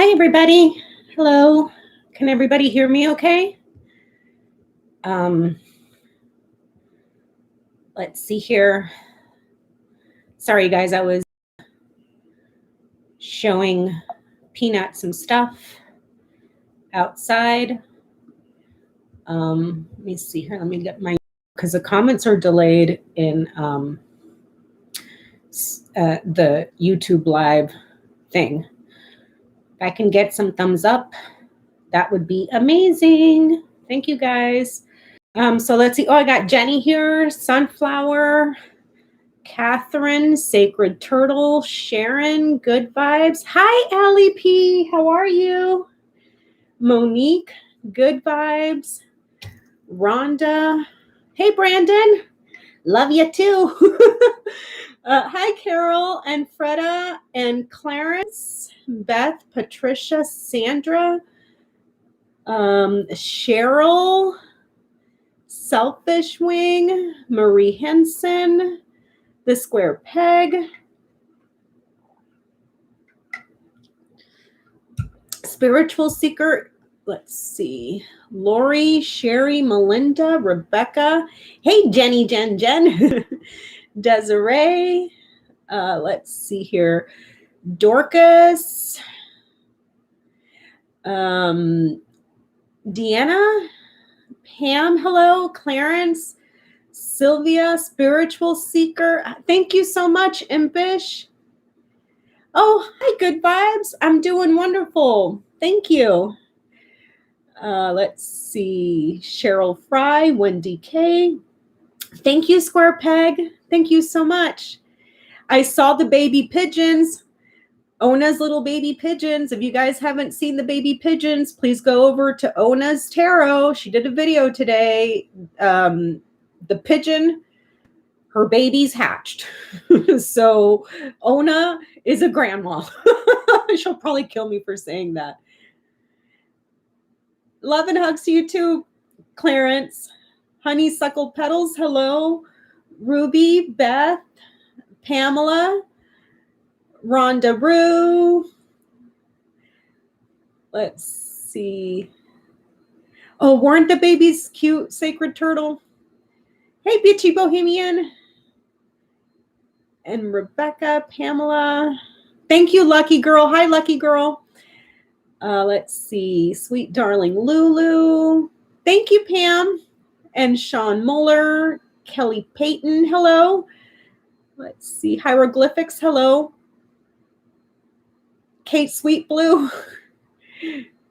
Hi, everybody. Hello. Can everybody hear me okay? Let's see here. Sorry, guys, I was showing Peanut some stuff outside. Let me see here. Let me get my, because the comments are delayed in the YouTube live thing. If I can get some thumbs up, that would be amazing. Thank you, guys. So let's see. Oh, I got Jenny here, Sunflower, Catherine, Sacred Turtle, Sharon, Good Vibes. Hi, Allie P. How are you? Monique, Good Vibes. Rhonda. Hey, Brandon. Love you too. Hi, Carol and Freda and Clarence, Beth, Patricia, Sandra, Cheryl, Selfish Wing, Marie Henson, The Square Peg, Spiritual Seeker. Let's see. Lori, Sherry, Melinda, Rebecca. Hey, Jenny, Jen. Desiree. Let's see here. Dorcas. Deanna. Pam, hello. Clarence. Sylvia, Spiritual Seeker. Thank you so much, Impish. Oh, hi, Good Vibes. I'm doing wonderful. Thank you. Let's see. Cheryl Fry, Wendy K. Thank you, Square Peg. Thank you so much. I saw the baby pigeons. Ona's little baby pigeons. If you guys haven't seen the baby pigeons, please go over to Ona's Tarot. She did a video today. The pigeon, her baby's hatched. So Ona is a grandma. She'll probably kill me for saying that. Love and hugs to you too, Clarence. Honeysuckle Petals, hello. Ruby, Beth, Pamela, Rhonda Rue. Let's see. Oh, weren't the babies cute, Sacred Turtle? Hey, Bitchy Bohemian. And Rebecca, Pamela. Thank you, Lucky Girl. Hi, Lucky Girl. Let's see. Sweet Darling Lulu. Thank you, Pam. And Sean Muller. Kelly Payton, hello. Let's see. Hieroglyphics, hello. Kate Sweet Blue.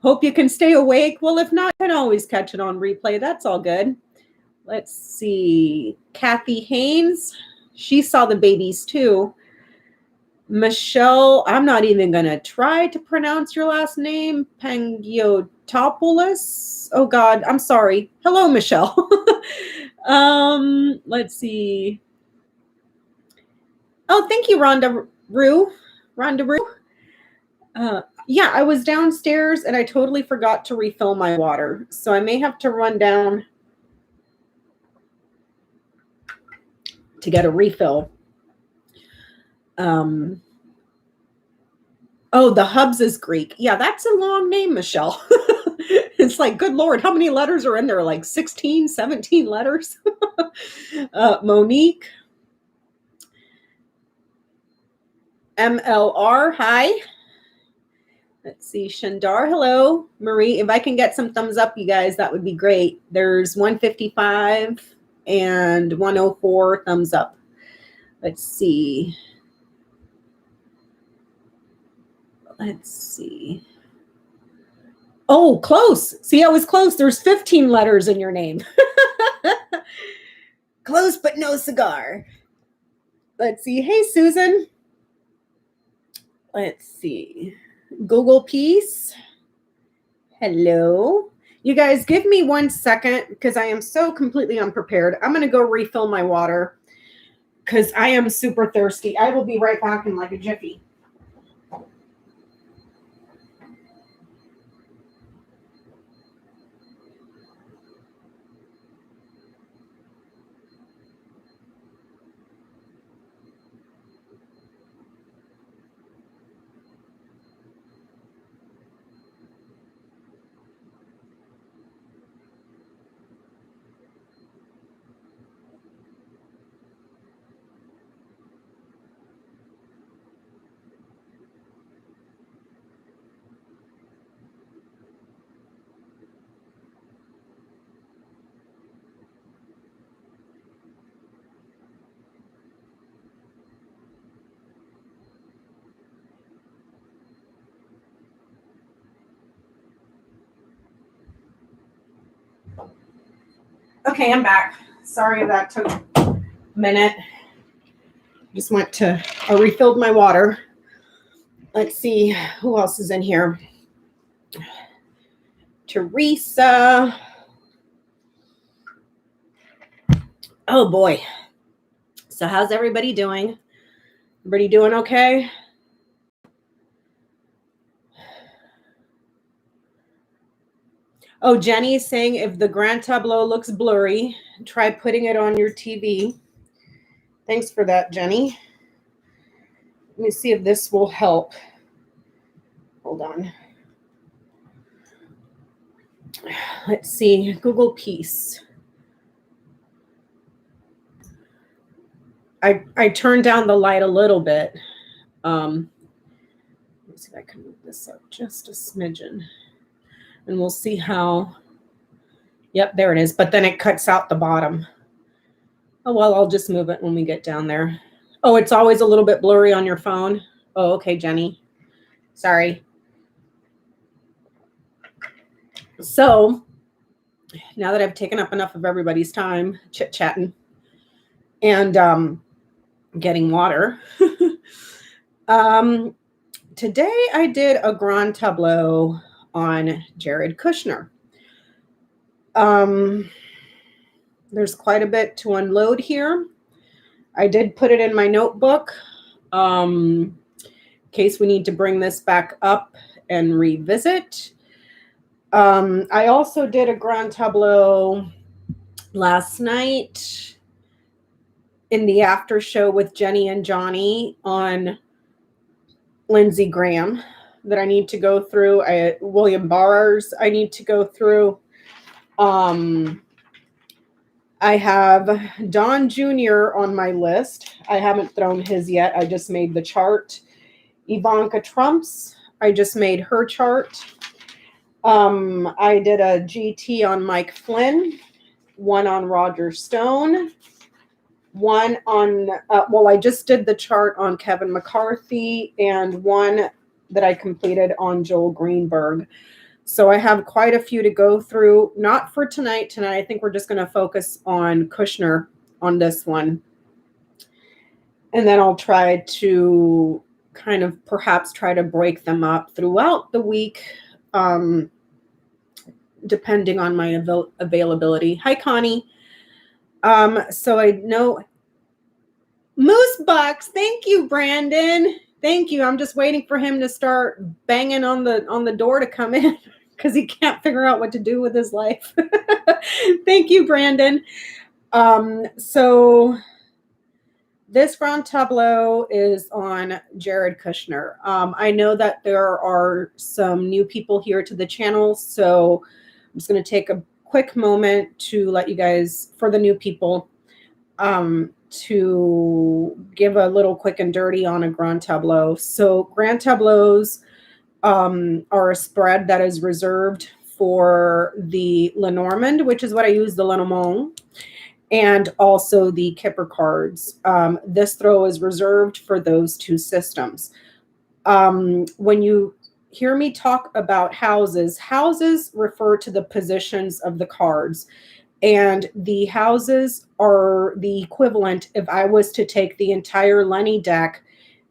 Hope you can stay awake. Well, if not, you can always catch it on replay. That's all good. Let's see. Kathy Haynes. She saw the babies too. Michelle, I'm not even going to try to pronounce your last name. Pangiotopoulos. Oh, God, I'm sorry. Hello, Michelle. Let's see. Oh, thank you, Rhonda Rue. Yeah, I was downstairs and I totally forgot to refill my water. So I may have to run down to get a refill. Oh, the Hubs is Greek. Yeah, that's a long name, Michelle. It's like, good Lord, how many letters are in there? Like 16, 17 letters? Monique. MLR, hi. Let's see, Shandar, hello. Marie, if I can get some thumbs up, you guys, that would be great. There's 155 and 104 thumbs up. Let's see. Let's see. Oh, close. See, I was close. There's 15 letters in your name. Close, but no cigar. Let's see. Hey, Susan. Let's see. Google Peace. Hello. You guys, give me 1 second because I am so completely unprepared. I'm going to go refill my water because I am super thirsty. I will be right back in like a jiffy. Okay, I'm back. Sorry that took a minute. Just went to, I refilled my water. Let's see who else is in here. Teresa. Oh boy. So how's everybody doing? Everybody doing okay? Oh, Jenny's saying if the grand tableau looks blurry, try putting it on your TV. Thanks for that, Jenny. Let me see if this will help. Hold on. Let's see. Google Piece. I turned down the light a little bit. Let me see if I can move this up just a smidgen. And we'll see how. Yep, there it is. But then it cuts out the bottom. Oh, well, I'll just move it when we get down there. Oh, it's always a little bit blurry on your phone. Oh, okay, Jenny. Sorry. So now that I've taken up enough of everybody's time chit-chatting and getting water, today I did a grand tableau on Jared Kushner. There's quite a bit to unload here. I did put it in my notebook in case we need to bring this back up and revisit. I also did a grand tableau last night in the after show with Jenny and Johnny on Lindsey Graham that I need to go through. William Barr's I need to go through. I have Don Jr. on my list. I haven't thrown his yet. I just made the chart. Ivanka Trump's. I just made her chart. I did a GT on Mike Flynn, one on Roger Stone, one on, I just did the chart on Kevin McCarthy, and one that I completed on Joel Greenberg. So I have quite a few to go through, not for tonight. Tonight, I think we're just going to focus on Kushner on this one. And then I'll try to kind of perhaps try to break them up throughout the week, depending on my availability. Hi, Connie. So I know Moose Bucks. Thank you, Brandon. Thank you. I'm just waiting for him to start banging on the door to come in because he can't figure out what to do with his life. Thank you, Brandon. So this grand tableau is on Jared Kushner. I know that there are some new people here to the channel, so I'm just going to take a quick moment to let you guys, for the new people, to give a little quick and dirty on a grand tableau. So grand tableaus are a spread that is reserved for the Lenormand, which is what I use, the Lenormand, and also the Kipper cards. This throw is reserved for those two systems. When you hear me talk about houses, houses refer to the positions of the cards. And the houses are the equivalent if I was to take the entire Lenny deck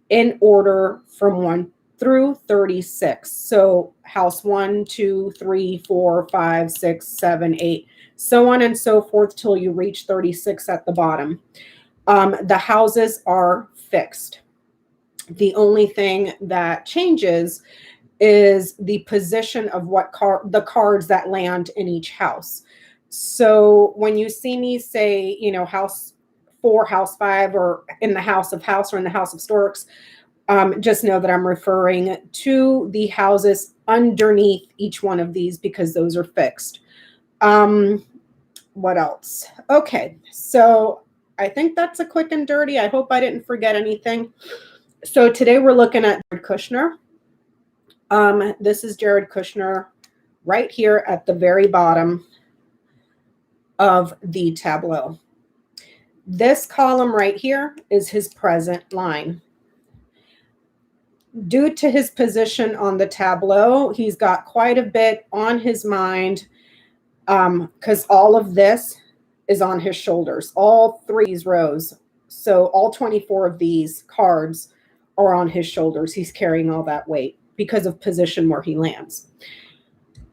in order from 1 through 36. So house 1, 2, 3, 4, 5, 6, 7, 8, so on and so forth till you reach 36 at the bottom. The houses are fixed. The only thing that changes is the position of what the cards that land in each house. So when you see me say, house 4, house 5, or in the house of house or in the house of storks, just know that I'm referring to the houses underneath each one of these because those are fixed. What else? Okay, so I think that's a quick and dirty. I hope I didn't forget anything. So today we're looking at Jared Kushner. This is Jared Kushner right here at the very bottom of the tableau. This column right here is his present line. Due to his position on the tableau, he's got quite a bit on his mind because all of this is on his shoulders. All three rows. So all 24 of these cards are on his shoulders. He's carrying all that weight because of position where he lands.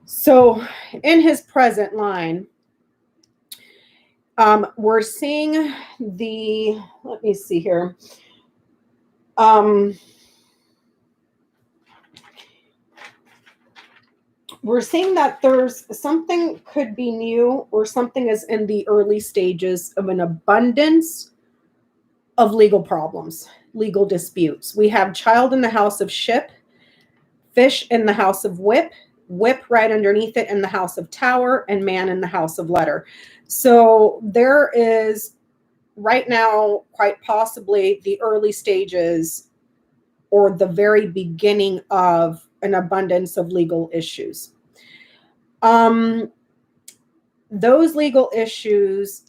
So in his present line, we're seeing the, let me see here. We're seeing that there's something could be new, or something is in the early stages of an abundance of legal problems, legal disputes. We have child in the house of ship, fish in the house of whip, whip right underneath it in the house of tower, and man in the house of letter. So there is right now quite possibly the early stages or the very beginning of an abundance of legal issues. Those legal issues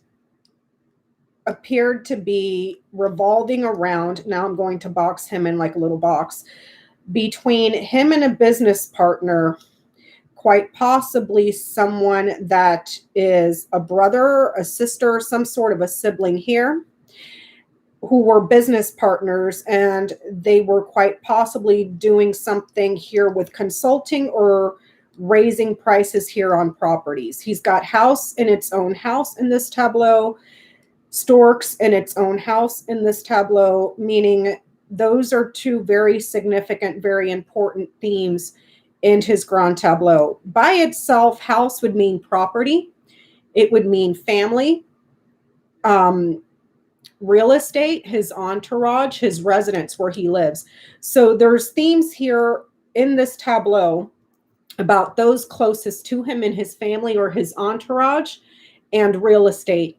appeared to be revolving around, now I'm going to box him in like a little box, between him and a business partner, quite possibly someone that is a brother, a sister, some sort of a sibling here, who were business partners, and they were quite possibly doing something here with consulting or raising prices here on properties. He's got house in its own house in this tableau, storks in its own house in this tableau, meaning those are two very significant, very important themes in his grand tableau. By itself, house would mean property. It would mean family, real estate, his entourage, his residence where he lives. So there's themes here in this tableau about those closest to him in his family or his entourage and real estate.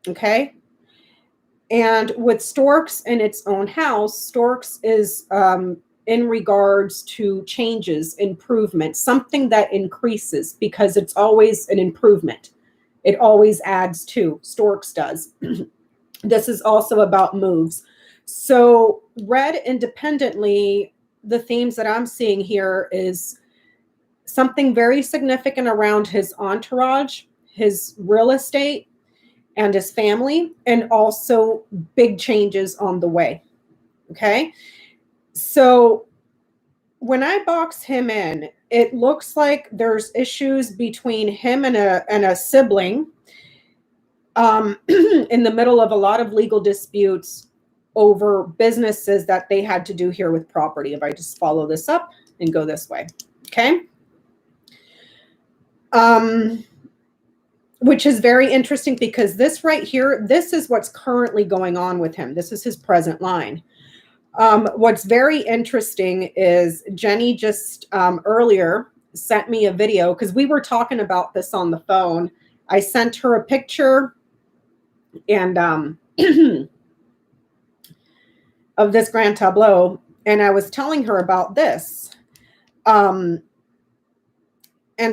Okay. And with storks in its own house, storks is in regards to changes, improvement, something that increases, because it's always an improvement. It always adds to, storks does. This is also about moves. So read independently, the themes that I'm seeing here is something very significant around his entourage, his real estate, and his family, and also big changes on the way. Okay. So when I box him in, it looks like there's issues between him and a sibling, in the middle of a lot of legal disputes over businesses that they had to do here with property. If I just follow this up and go this way. Okay. Which is very interesting, because this right here, this is what's currently going on with him. This is his present line. What's very interesting is Jenny just earlier sent me a video, because we were talking about this on the phone. I sent her a picture and of this grand tableau, and I was telling her about this. And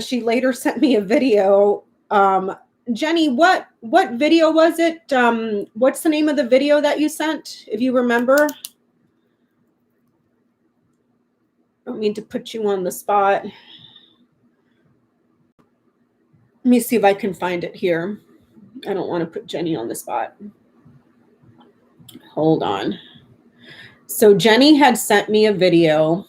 she later sent me a video. Jenny, what video was it? What's the name of the video that you sent, if you remember? I don't mean to put you on the spot. Let me see if I can find it here. I don't want to put Jenny on the spot. Hold on. So Jenny had sent me a video.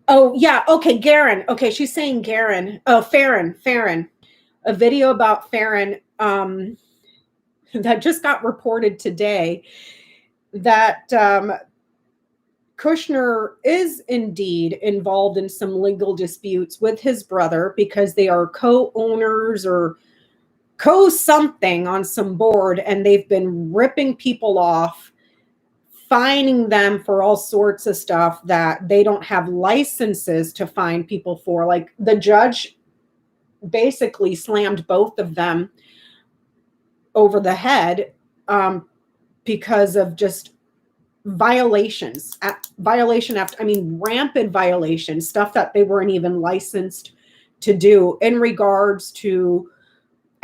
Oh, yeah. Okay, Garin. Okay, she's saying Garin. Oh, Farron. A video about Farron that just got reported today, that Kushner is indeed involved in some legal disputes with his brother, because they are co-owners or co-something on some board, and they've been ripping people off, fining them for all sorts of stuff that they don't have licenses to fine people for. Like, the judge basically slammed both of them over the head because of just violations, rampant violations, stuff that they weren't even licensed to do in regards to,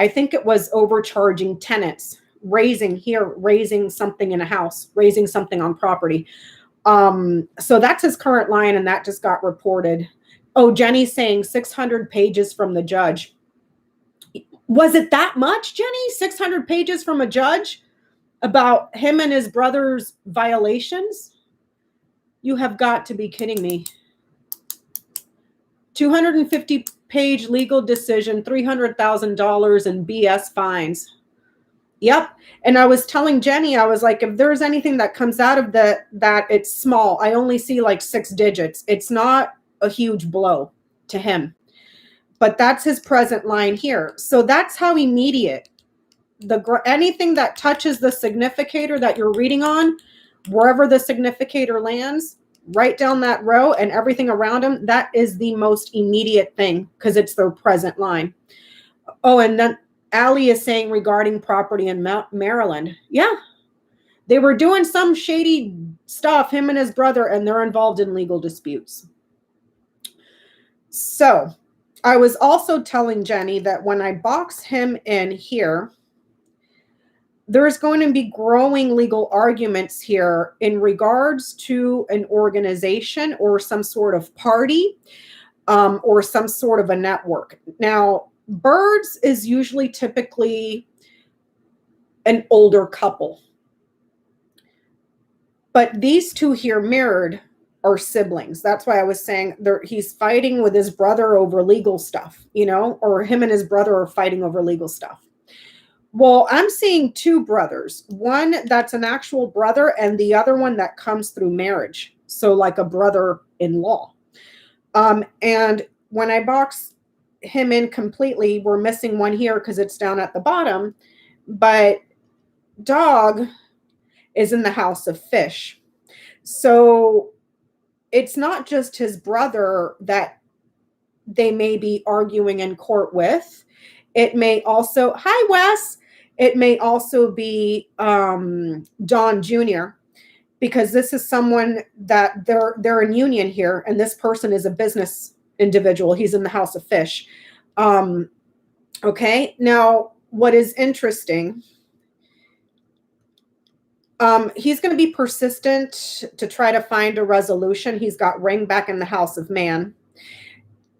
I think it was overcharging tenants, raising something in a house, raising something on property. So that's his current line, and that just got reported. Oh, Jenny's saying 600 pages from the judge. Was it that much, Jenny? 600 pages from a judge about him and his brother's violations? You have got to be kidding me. 250-page legal decision, $300,000 in BS fines. Yep. And I was telling Jenny, I was like, if there's anything that comes out of that, it's small. I only see like 6 digits. It's not a huge blow to him. But that's his present line here. So that's how immediate. Anything that touches the significator that you're reading on, wherever the significator lands, right down that row and everything around them, that is the most immediate thing because it's their present line. Oh, and then Allie is saying regarding property in Maryland. Yeah, they were doing some shady stuff, him and his brother, and they're involved in legal disputes. So I was also telling Jenny that when I box him in here, there's going to be growing legal arguments here in regards to an organization or some sort of party or some sort of a network. Now, birds is usually typically an older couple. But these two here mirrored are siblings. That's why I was saying he's fighting with his brother over legal stuff, you know, or him and his brother are fighting over legal stuff. Well, I'm seeing 2 brothers, one that's an actual brother and the other one that comes through marriage. So like a brother-in-law. And when I box him in completely, we're missing one here because it's down at the bottom, but dog is in the house of fish. So it's not just his brother that they may be arguing in court with. It may also, hi Wes, it may also be Don Jr., because this is someone that they're in union here, and this person is a business individual. He's in the house of fish. Okay, now what is interesting, he's going to be persistent to try to find a resolution. He's got ring back in the house of man.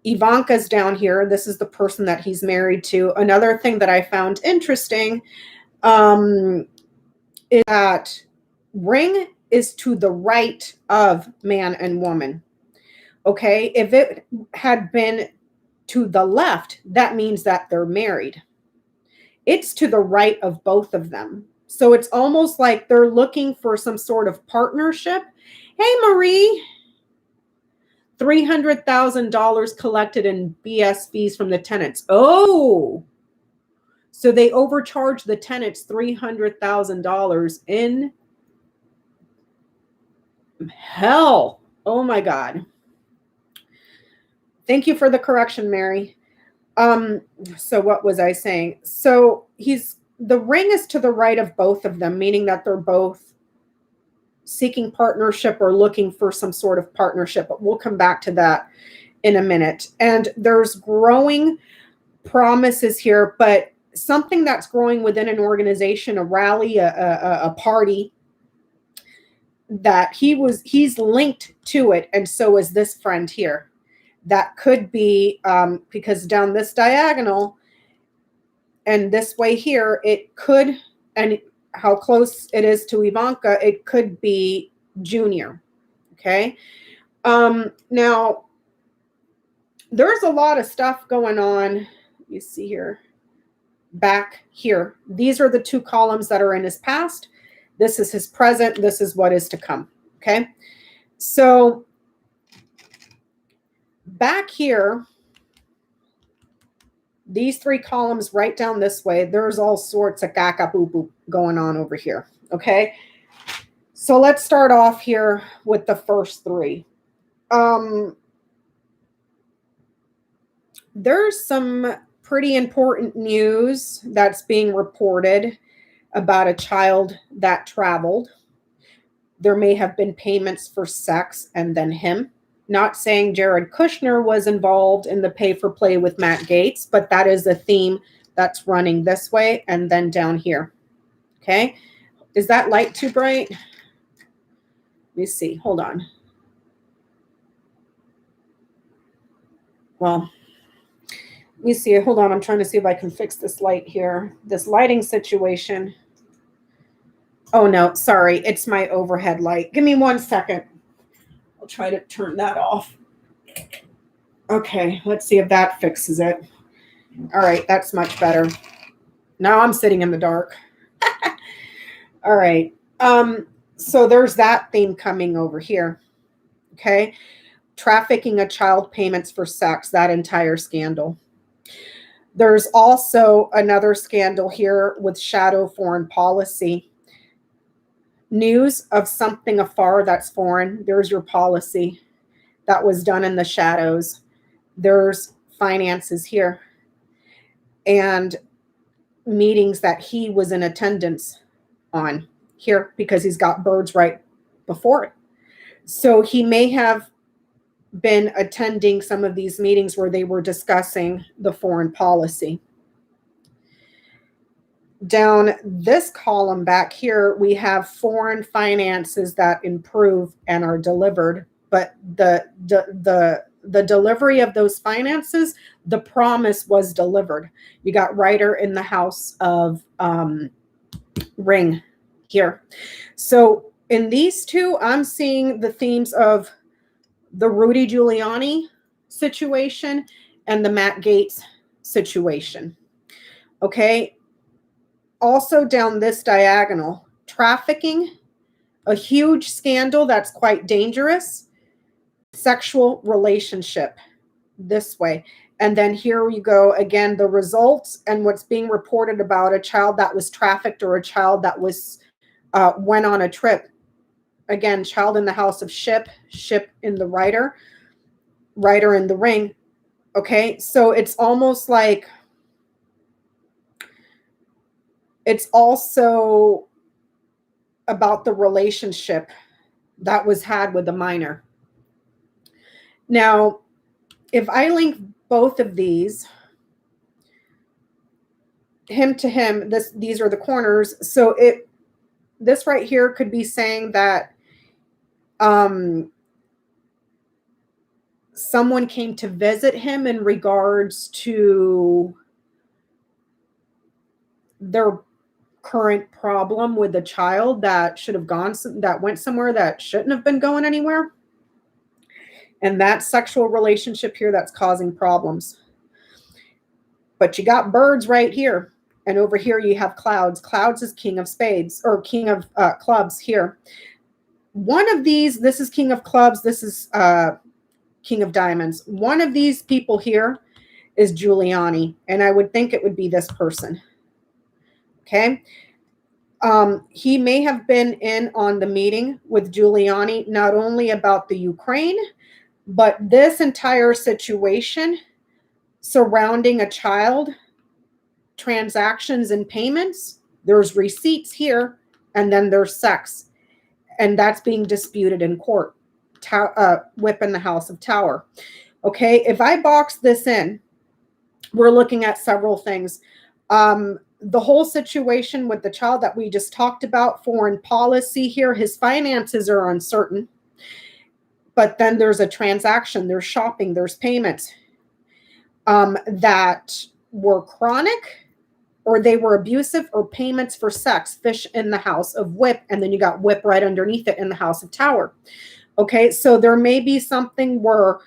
Ivanka's down here. This is the person that he's married to. Another thing that I found interesting is that ring is to the right of man and woman. Okay, if it had been to the left, that means that they're married. It's to the right of both of them. So it's almost like they're looking for some sort of partnership. Hey, Marie. $300,000 collected in BS fees from the tenants. Oh, so they overcharged the tenants $300,000 in hell. Oh my God. Thank you for the correction, Mary. So what was I saying? So the ring is to the right of both of them, meaning that they're both seeking partnership or looking for some sort of partnership, but we'll come back to that in a minute. And there's growing promises here, but something that's growing within an organization, a rally, a party, that he's linked to it, and so is this friend here. That could be because down this diagonal and this way here, it could, and how close it is to Ivanka, it could be Junior. Okay. Now there's a lot of stuff going on. You see here, back here. These are the 2 columns that are in his past. This is his present. This is what is to come. Okay. So back here, these 3 columns right down this way, there's all sorts of gaga boo boo going on over here. Okay. So let's start off here with the first 3. There's some pretty important news that's being reported about a child that traveled. There may have been payments for sex and then him. Not saying Jared Kushner was involved in the pay for play with Matt Gaetz, but that is a theme that's running this way and then down here. Okay. Is that light too bright? Let me see. Hold on. Well, let me see. Hold on. I'm trying to see if I can fix this light here. This lighting situation. Oh, no. Sorry. It's my overhead light. Give me 1 second. I'll try to turn that off. Okay. Let's see if that fixes it. All right. That's much better. Now I'm sitting in the dark. All right. So there's that theme coming over here. Okay. Trafficking of child payments for sex, that entire scandal. There's also another scandal here with shadow foreign policy. News of something afar that's foreign. There's your policy that was done in the shadows. There's finances here and meetings that he was in attendance on here because he's got birds right before it. So he may have been attending some of these meetings where they were discussing the foreign policy. Down this column back here, we have foreign finances that improve and are delivered, but the delivery of those finances, the promise was delivered. You got Writer in the house of Ring here. So in these two, I'm seeing the themes of the Rudy Giuliani situation and the Matt Gaetz situation. Okay. Also down this diagonal, trafficking, a huge scandal that's quite dangerous, sexual relationship this way. And then here you go again, the results and what's being reported about a child that was trafficked or a child that was went on a trip. Again, child in the house of ship in the Writer in the Ring. Okay, so it's almost like it's also about the relationship that was had with the minor. Now, if I link both of these, him to him, these are the corners. So this right here could be saying that someone came to visit him in regards to their current problem with a child that should have gone, that went somewhere that shouldn't have been going anywhere. And that sexual relationship here that's causing problems. But you got birds right here. And over here you have clouds. Clouds is king of spades or king of clubs here. One of these, this is king of clubs. This is king of diamonds. One of these people here is Giuliani. And I would think it would be this person. Okay. He may have been in on the meeting with Giuliani, not only about the Ukraine, but this entire situation surrounding a child, transactions and payments. There's receipts here, and then there's sex. And that's being disputed in court. Whip in the House of Tower. Okay, if I box this in, we're looking at several things. The whole situation with the child that we just talked about, foreign policy here, his finances are uncertain. But then there's a transaction, there's shopping, there's payments that were chronic or they were abusive or payments for sex, fish in the house of Whip. And then you got Whip right underneath it in the House of Tower. Okay, so there may be something where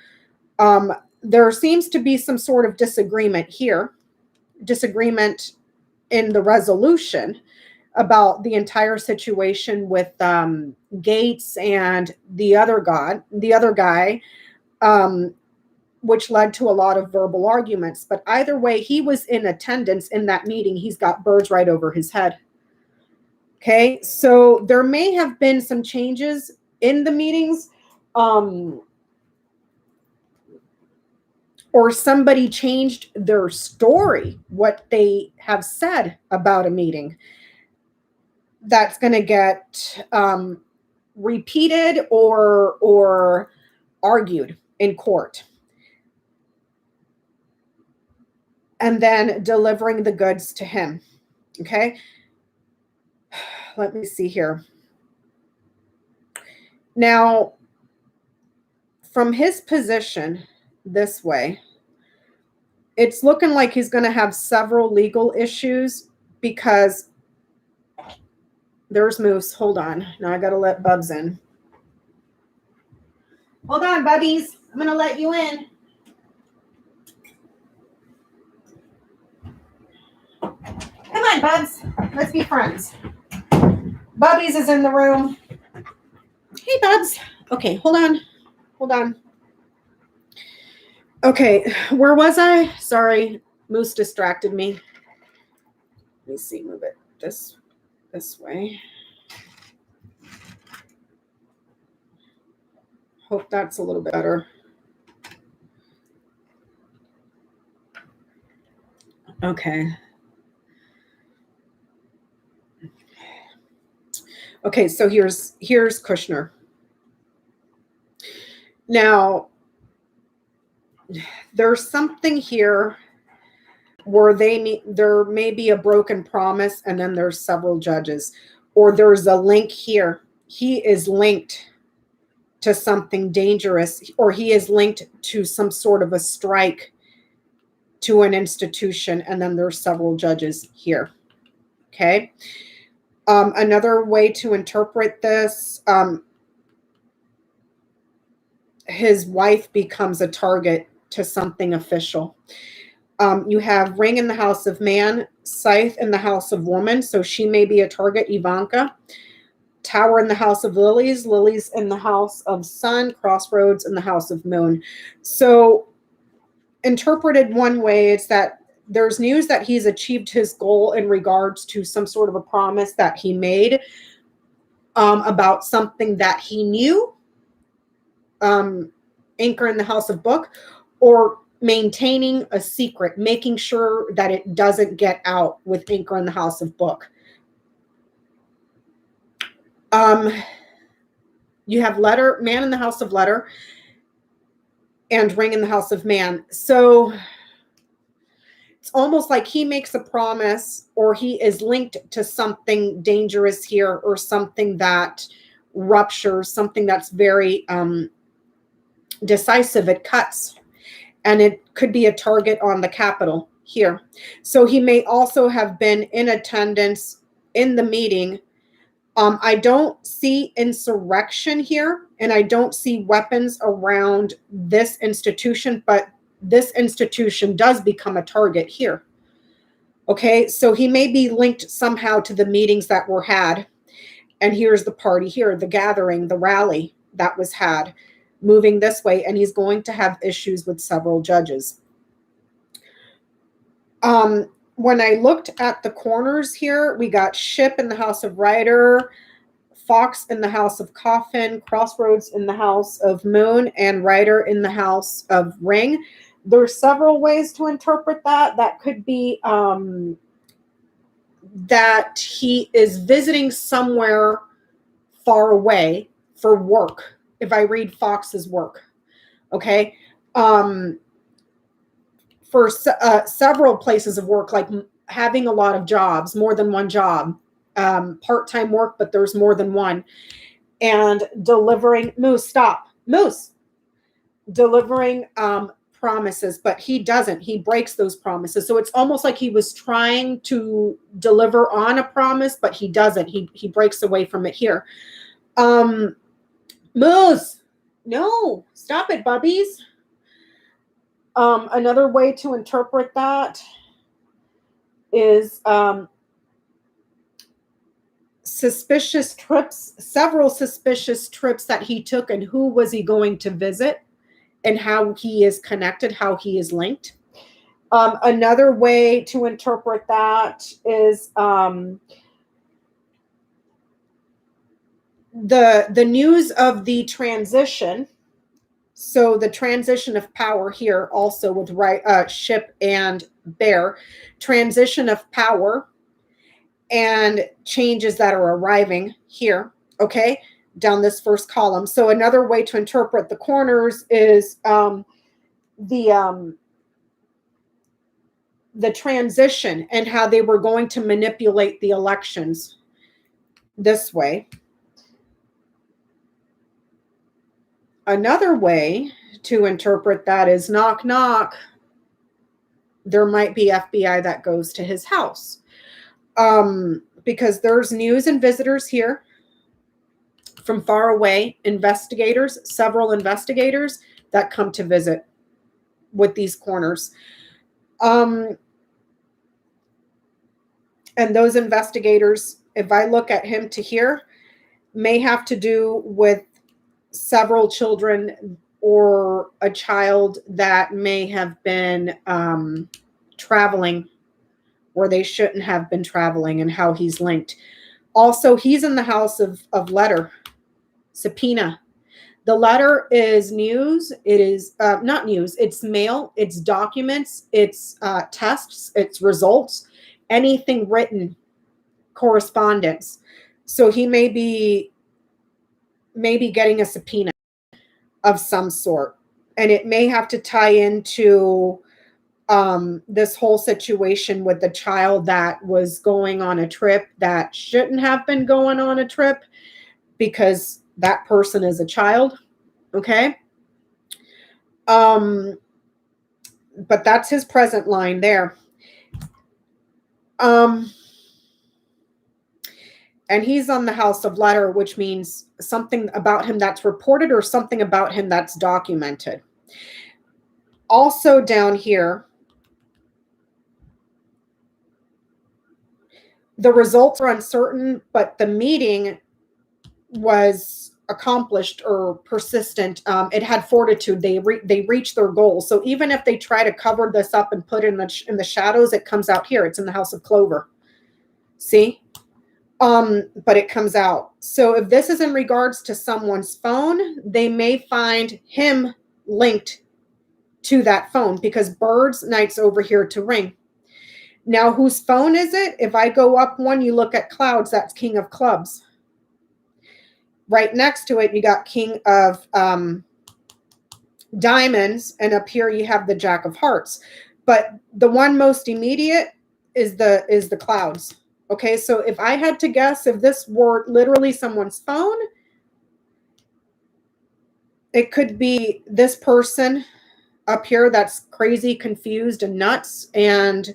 there seems to be some sort of disagreement here, disagreement in the resolution about the entire situation with Gaetz and the other guy, which led to a lot of verbal arguments. But either way, he was in attendance in that meeting. He's got birds right over his head. Okay, so there may have been some changes in the meetings, or somebody changed their story, what they have said about a meeting. That's going to get repeated or argued in court. And then delivering the goods to him. Okay. Let me see here. Now, from his position this way, it's looking like he's going to have several legal issues because there's Moose. Hold on. Now I got to let Bubs in. Hold on, Bubbies. I'm going to let you in. Come on, Bubs. Let's be friends. Bubbies is in the room. Hey, Bubs. Okay, hold on. Hold on. Okay, where was I? Sorry, Moose distracted me. Let me see, move it this way. Hope that's a little bit better. Okay. Okay, so here's Kushner. Now, there's something here where there may be a broken promise, and then there's several judges, or there's a link here. He is linked to something dangerous, or he is linked to some sort of a strike to an institution, and then there's several judges here. Okay. Another way to interpret this, his wife becomes a target to something official. You have Ring in the house of man, Scythe in the house of woman, so she may be a target, Ivanka. Tower in the house of lilies, lilies in the house of sun, crossroads in the house of moon. So interpreted one way, it's that there's news that he's achieved his goal in regards to some sort of a promise that he made about something that he knew, anchor in the house of book, or maintaining a secret, making sure that it doesn't get out with anchor in the house of book. You have man in the house of letter, and ring in the house of man. So it's almost like he makes a promise, or he is linked to something dangerous here, or something that ruptures, something that's very decisive. It cuts, and it could be a target on the Capitol here. So he may also have been in attendance in the meeting. I don't see insurrection here, and I don't see weapons around this institution, but this institution does become a target here. Okay, so he may be linked somehow to the meetings that were had. And here's the party here, the gathering, the rally that was had, moving this way, and he's going to have issues with several judges. When I looked at the corners here, we got ship in the house of rider, fox in the house of coffin, crossroads in the house of moon, and rider in the house of ring. There's several ways to interpret that. That could be that he is visiting somewhere far away for work, if I read Fox's work. Okay. For several places of work, like having a lot of jobs, more than one job, part-time work, but there's more than one, and delivering, Moose, delivering promises, but he doesn't. He breaks those promises. So it's almost like he was trying to deliver on a promise, but he doesn't. He breaks away from it here. Moose, no, stop it, bubbies. Another way to interpret that is suspicious trips, several suspicious trips that he took, and who was he going to visit, and how he is connected, how he is linked. Another way to interpret that is the news of the transition. So the transition of power here also with ship and bear, transition of power and changes that are arriving here, okay, down this first column. So another way to interpret the corners is the transition and how they were going to manipulate the elections this way. Another way to interpret that is knock, knock. There might be FBI that goes to his house. Because there's news and visitors here from far away, investigators, several investigators that come to visit with these corners. And those investigators, if I look at him to here, may have to do with several children or a child that may have been traveling where they shouldn't have been traveling, and how he's linked. Also, he's in the house of letter, subpoena. The letter is news. It is not news. It's mail. It's documents. It's tests. It's results. Anything written, correspondence. So he may be getting a subpoena of some sort, and it may have to tie into this whole situation with the child that was going on a trip that shouldn't have been going on a trip, because that person is a child. Okay. But that's his present line there. And he's on the house of letter, which means something about him that's reported or something about him that's documented. Also down here, the results are uncertain, but the meeting was accomplished or persistent. It had fortitude. They reached their goal. So even if they try to cover this up and put it in the shadows, it comes out here. It's in the house of clover. See? But it comes out. So if this is in regards to someone's phone, they may find him linked to that phone, because birds nights over here to ring. Now, whose phone is it? If I go up one, you look at clouds, that's King of Clubs. Right next to it, you got King of Diamonds, and up here you have the Jack of Hearts. But the one most immediate is the clouds. Okay, so if I had to guess, if this were literally someone's phone, it could be this person up here that's crazy, confused, and nuts, and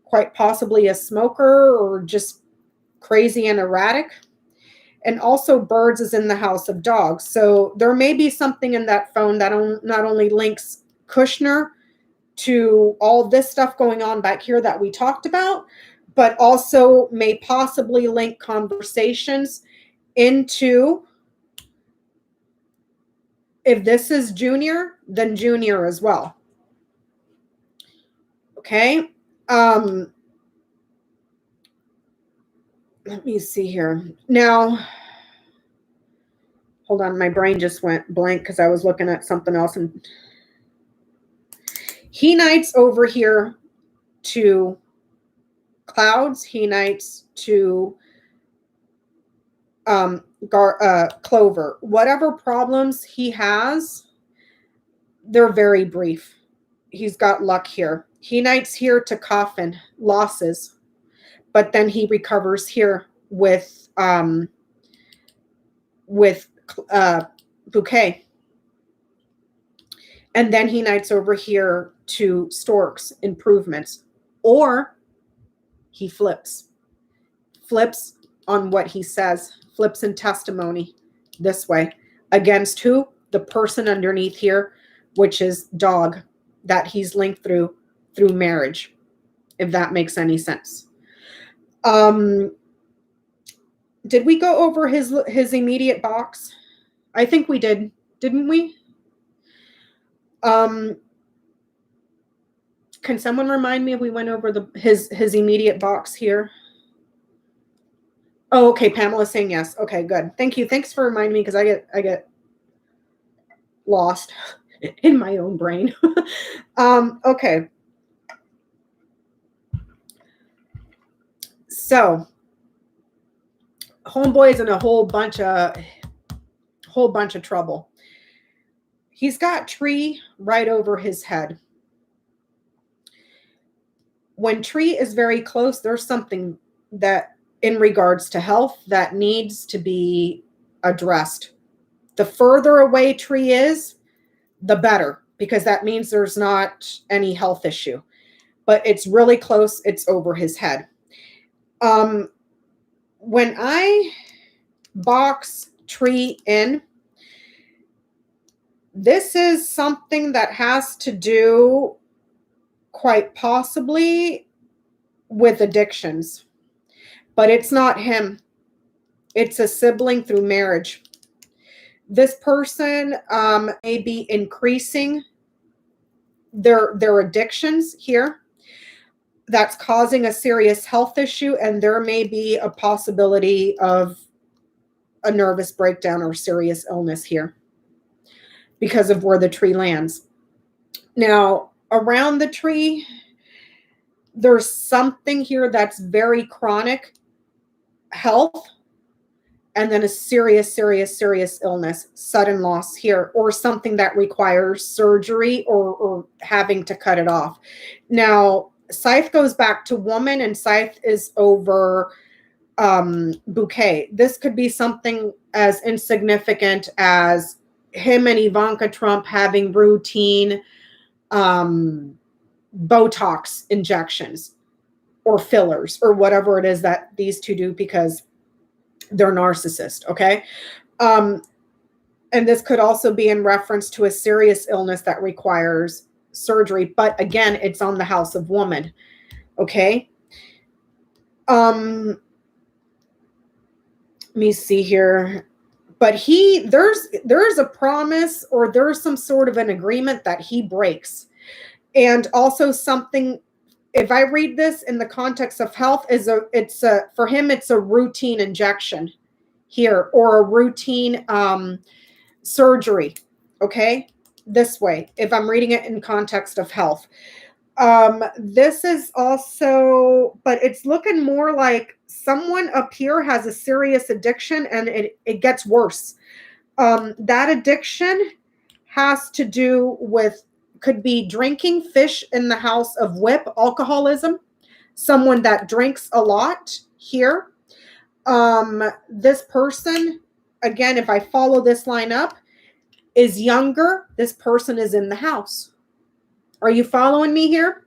quite possibly a smoker or just crazy and erratic. And also birds is in the house of dogs. So there may be something in that phone that not only links Kushner to all this stuff going on back here that we talked about, but also may possibly link conversations into, if this is Junior, then Junior as well. Okay. Let me see here. Now, hold on. My brain just went blank because I was looking at something else. And he nights over here to clouds. He nights to clover. Whatever problems he has, they're very brief. He's got luck here. He nights here to coffin, losses. But then he recovers here with bouquet. And then he nights over here to storks, improvements. Or he flips on what he says, flips in testimony this way. Against who? The person underneath here, which is dog, that he's linked through marriage, if that makes any sense. Did we go over his immediate box? I think we did, didn't we? Can someone remind me if we went over his immediate box here? Oh, okay. Pamela's saying yes. Okay, good. Thank you. Thanks for reminding me, because I get lost in my own brain. Okay. So, homeboy's in a whole bunch of trouble. He's got tree right over his head. When tree is very close, there's something that in regards to health that needs to be addressed. The further away tree is, the better, because that means there's not any health issue. But it's really close. It's over his head. When I box tree in, this is something that has to do quite possibly with addictions, but it's not him. It's a sibling through marriage. This person may be increasing their addictions here. That's causing a serious health issue, and there may be a possibility of a nervous breakdown or serious illness here because of where the tree lands. Now, around the tree, there's something here that's very chronic health, and then a serious illness, sudden loss here, or something that requires surgery or having to cut it off. Now, Scythe goes back to woman, and Scythe is over bouquet. This could be something as insignificant as him and Ivanka Trump having routine Botox injections or fillers or whatever it is that these two do because they're narcissists, okay? And this could also be in reference to a serious illness that requires surgery. But again, it's on the house of woman, okay? Let me see here. But there's a promise, or there's some sort of an agreement that he breaks. And also something, if I read this in the context of health, for him, it's a routine injection here, or a routine surgery, okay? This way, if I'm reading it in context of health. This is also, but it's looking more like someone up here has a serious addiction, and it gets worse. That addiction has to do with, could be drinking, fish in the house of whip, alcoholism, someone that drinks a lot here. This person, again, if I follow this line up, is younger. This person is in the house. Are you following me here?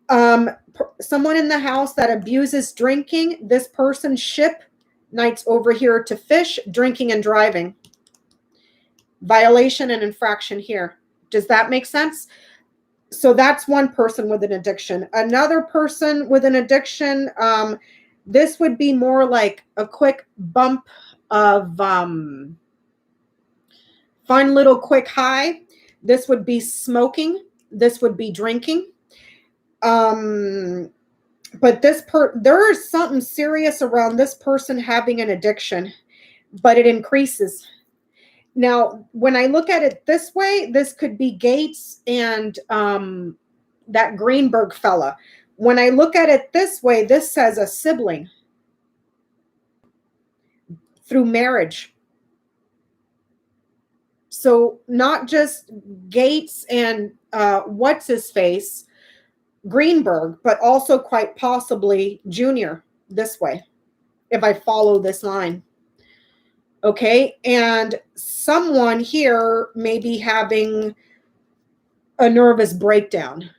Someone in the house that abuses drinking. This person ship nights over here to fish, drinking and driving. Violation and infraction here. Does that make sense? So that's one person with an addiction. Another person with an addiction, this would be more like a quick bump of fun little quick high. This would be smoking. This would be drinking. But there is something serious around this person having an addiction, but it increases. Now, when I look at it this way, this could be Gates and that Greenberg fella. When I look at it this way, this says a sibling through marriage. So not just Gates and what's his face, Greenberg, but also quite possibly Junior this way, if I follow this line. Okay, and someone here may be having a nervous breakdown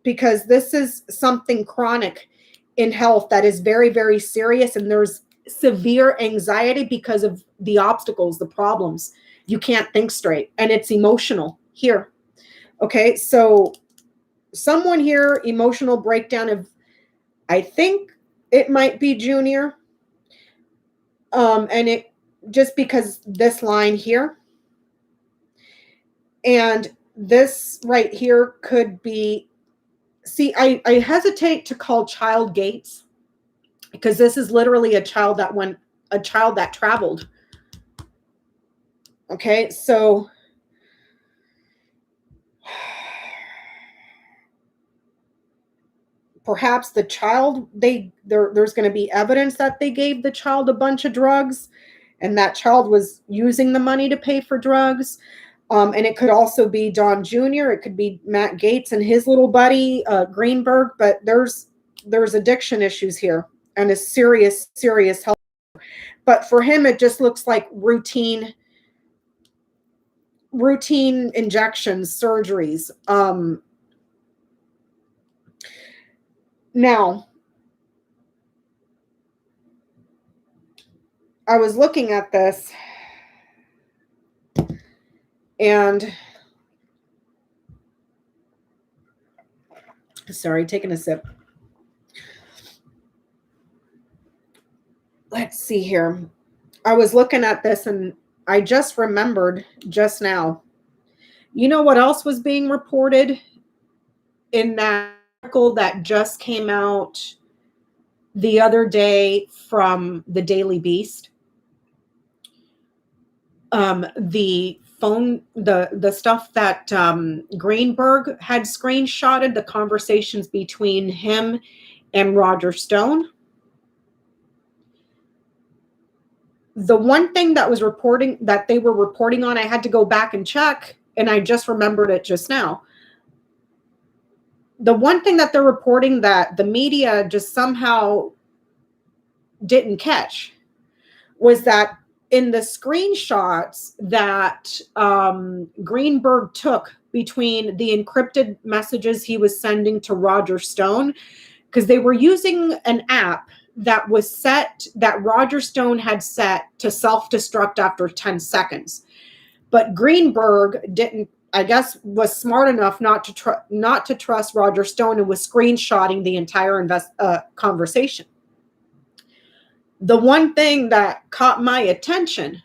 because this is something chronic in health that is very, very serious, and there's severe anxiety because of the obstacles, the problems. You can't think straight, and it's emotional here. Okay, so someone here, emotional breakdown of, I think it might be Junior, and it just because this line here and this right here could be, see, I hesitate to call child Gates because this is literally a child that traveled. Okay, so perhaps the child, there's going to be evidence that they gave the child a bunch of drugs, and that child was using the money to pay for drugs. And it could also be Don Jr. It could be Matt Gates and his little buddy, Greenberg. But there's addiction issues here and a serious health. But for him, it just looks like routine routine injections, surgeries. Now, I was looking at this and sorry, taking a sip. Let's see here. I was looking at this and I just remembered just now. You know what else was being reported in that article that just came out the other day from the Daily Beast? The phone, the stuff that Greenberg had screenshotted, the conversations between him and Roger Stone. The one thing that was reporting that they were reporting on, I had to go back and check, and I just remembered it just now. The one thing that they're reporting that the media just somehow didn't catch was that in the screenshots that Greenberg took between the encrypted messages he was sending to Roger Stone, because they were using an app that was set, that Roger Stone had set to self-destruct after 10 seconds. But Greenberg didn't, I guess, was smart enough not to trust Roger Stone and was screenshotting the entire conversation. The one thing that caught my attention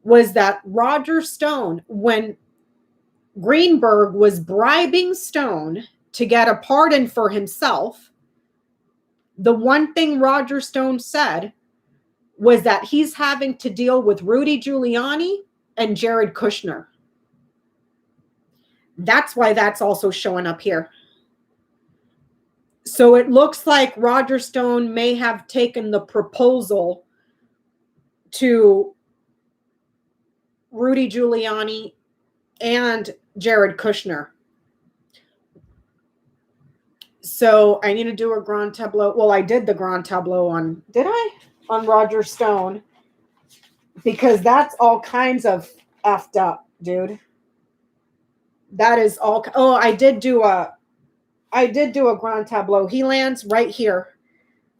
was that Roger Stone, when Greenberg was bribing Stone to get a pardon for himself, the one thing Roger Stone said was that he's having to deal with Rudy Giuliani and Jared Kushner. That's why that's also showing up here. So it looks like Roger Stone may have taken the proposal to Rudy Giuliani and Jared Kushner. So I need to do a grand tableau. Well, I did the grand tableau on, did I? On Roger Stone. Because that's all kinds of effed up, dude. That is all. Oh, I did do a grand tableau. He lands right here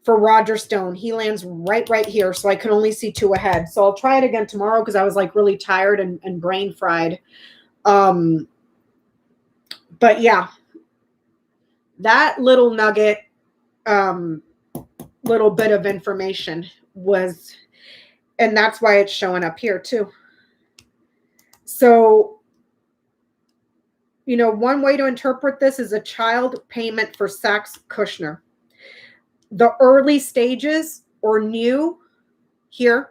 for Roger Stone. He lands right here. So I can only see two ahead. So I'll try it again tomorrow because I was like really tired and brain fried. But yeah, that little nugget, little bit of information was, and that's why it's showing up here too. So, you know, one way to interpret this is a child payment for sex, Kushner. The early stages or new here,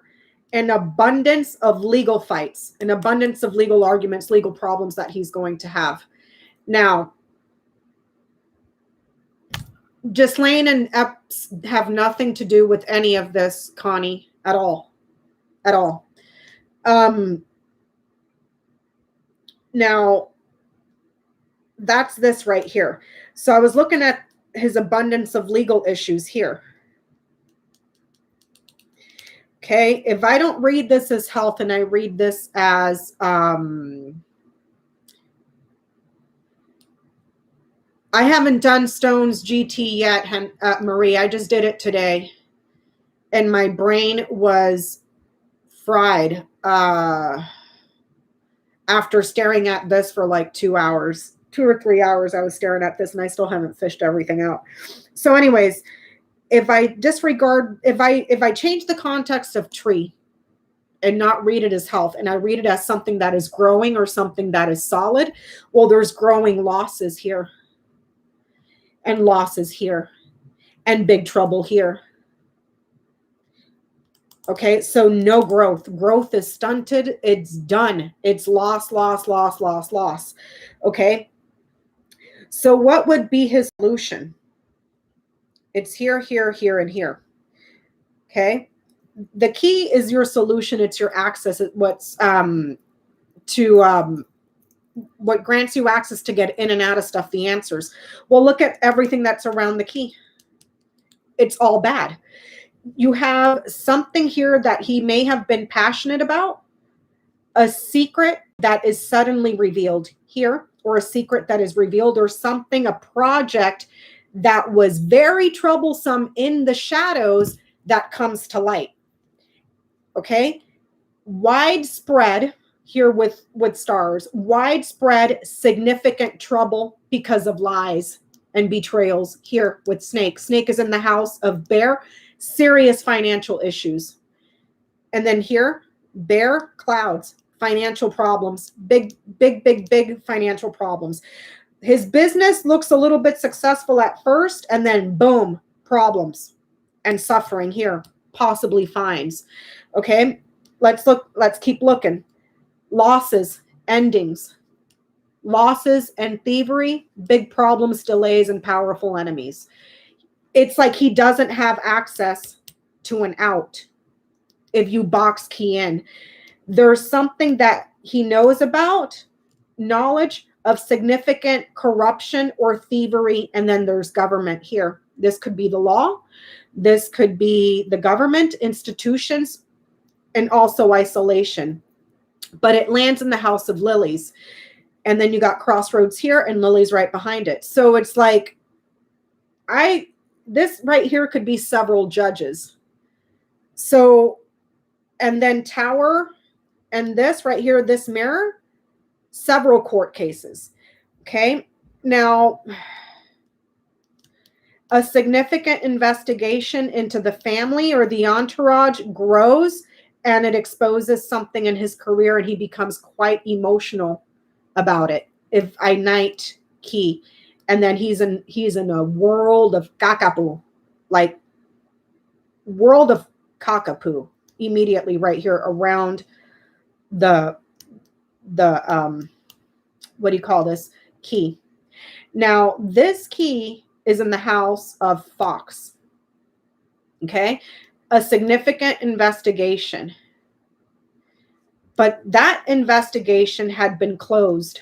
an abundance of legal fights, an abundance of legal arguments, legal problems that he's going to have. Now, Ghislaine and Epps have nothing to do with any of this, Connie, at all. At all. Now, that's this right here. So I was looking at his abundance of legal issues here. Okay, if I don't read this as health and I read this as I haven't done Stone's GT yet, Marie. I just did it today. And my brain was fried after staring at this for like 2 hours. 2 or 3 hours I was staring at this and I still haven't fished everything out. So anyways, if I disregard, if I change the context of tree and not read it as health and I read it as something that is growing or something that is solid, well, there's growing losses here and losses here and big trouble here. Okay, so no growth. Growth is stunted. It's done. It's loss, loss, loss, loss, loss. Okay, so what would be his solution? It's here, here, here, and here. Okay, the key is your solution. It's your access. What's what grants you access to get in and out of stuff, the answers. Well, look at everything that's around the key. It's all bad. You have something here that he may have been passionate about, a secret that is suddenly revealed here, or a secret that is revealed, or something, a project that was very troublesome in the shadows that comes to light. Okay? Widespread here with stars, widespread significant trouble because of lies and betrayals here with snake. Snake is in the house of bear, serious financial issues. And then here, bear, clouds, financial problems, big financial problems. His business looks a little bit successful at first, and then boom, problems and suffering here, possibly fines. Okay, let's keep looking. Losses, endings, losses and thievery, big problems, delays, and powerful enemies. It's like he doesn't have access to an out if you box key in. There's something that he knows about, knowledge of significant corruption or thievery, and then there's government here. This could be the law, this could be the government, institutions, and also isolation. But it lands in the house of lilies. And then you got crossroads here and lilies right behind it. So it's like, this right here could be several judges. So, and then tower, and this right here, this mirror, several court cases. Okay. Now, a significant investigation into the family or the entourage grows, and it exposes something in his career, and he becomes quite emotional about it. If I knight key, and then he's in a world of kakapoo, like world of kakapoo immediately right here around the what do you call this key? Now this key is in the house of fox. Okay, a significant investigation, but that investigation had been closed.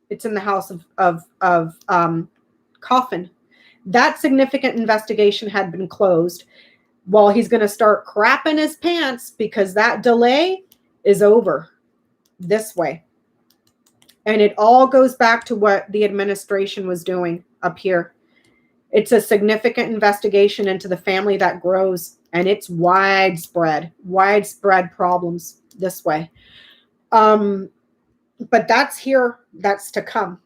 It's in the house of coffin. That significant investigation had been closed. Well, he's going to start crapping his pants because that delay is over this way. And it all goes back to what the administration was doing up here. It's a significant investigation into the family that grows, and it's widespread problems this way. But that's here, that's to come.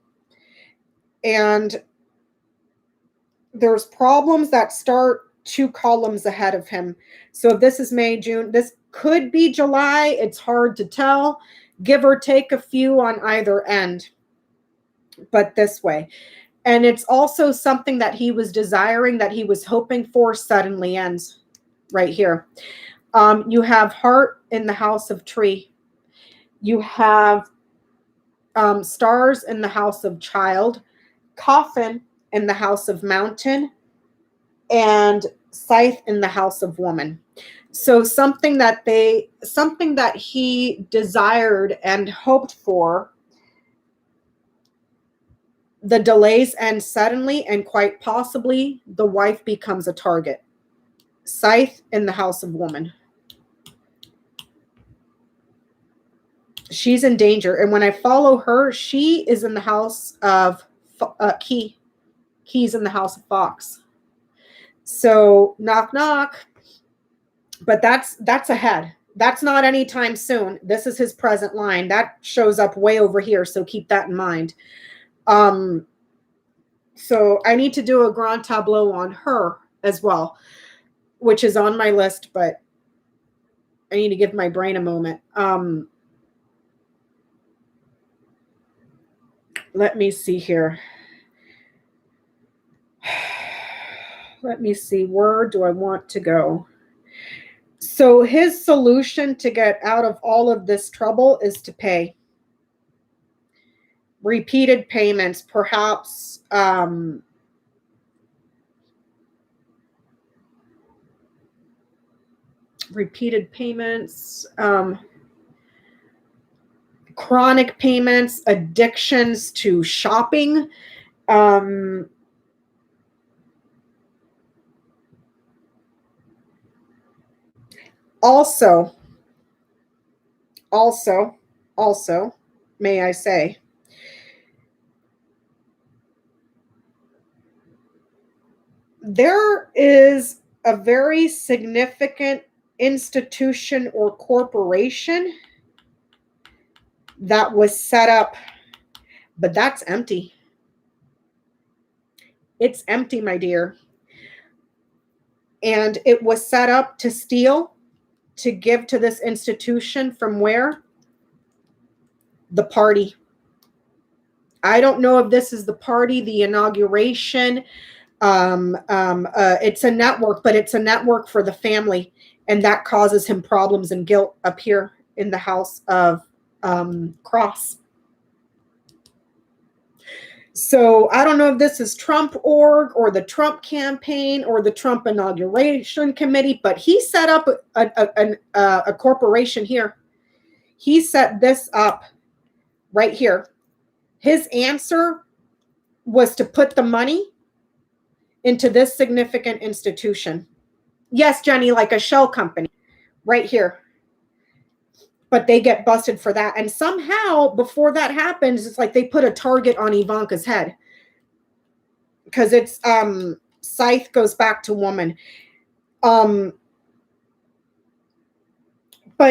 And there's problems that start 2 columns ahead of him. So if this is May, June, this could be July. It's hard to tell, give or take a few on either end, but this way. And it's also something that he was desiring, that he was hoping for, suddenly ends right here. You have heart in the house of tree. You have stars in the house of child, coffin in the house of mountain, and scythe in the house of woman. So something that he desired and hoped for, the delays end suddenly, and quite possibly the wife becomes a target. Scythe in the house of woman. She's in danger. And when I follow her, she is in the house of key. Key's in the house of fox. So knock, knock. But that's ahead. That's not anytime soon. This is his present line. That shows up way over here. So keep that in mind. So I need to do a grand tableau on her as well, which is on my list, but I need to give my brain a moment. Let me see here. Let me see. Where do I want to go? So his solution to get out of all of this trouble is to pay. Repeated payments, perhaps repeated payments, chronic payments, addictions to shopping, also, may I say. There is a very significant institution or corporation that was set up, but that's empty. It's empty, my dear. And it was set up to steal, to give to this institution from where? The party. I don't know if this is the party, the inauguration. It's a network, but it's a network for the family. And that causes him problems and guilt up here in the house of Cross. So I don't know if this is Trump org or the Trump campaign or the Trump inauguration committee, but he set up a corporation here. He set this up right here. His answer was to put the money into this significant institution. Yes, Jenny, like a shell company right here. But they get busted for that. And somehow, before that happens, it's like they put a target on Ivanka's head. Because it's scythe goes back to woman. But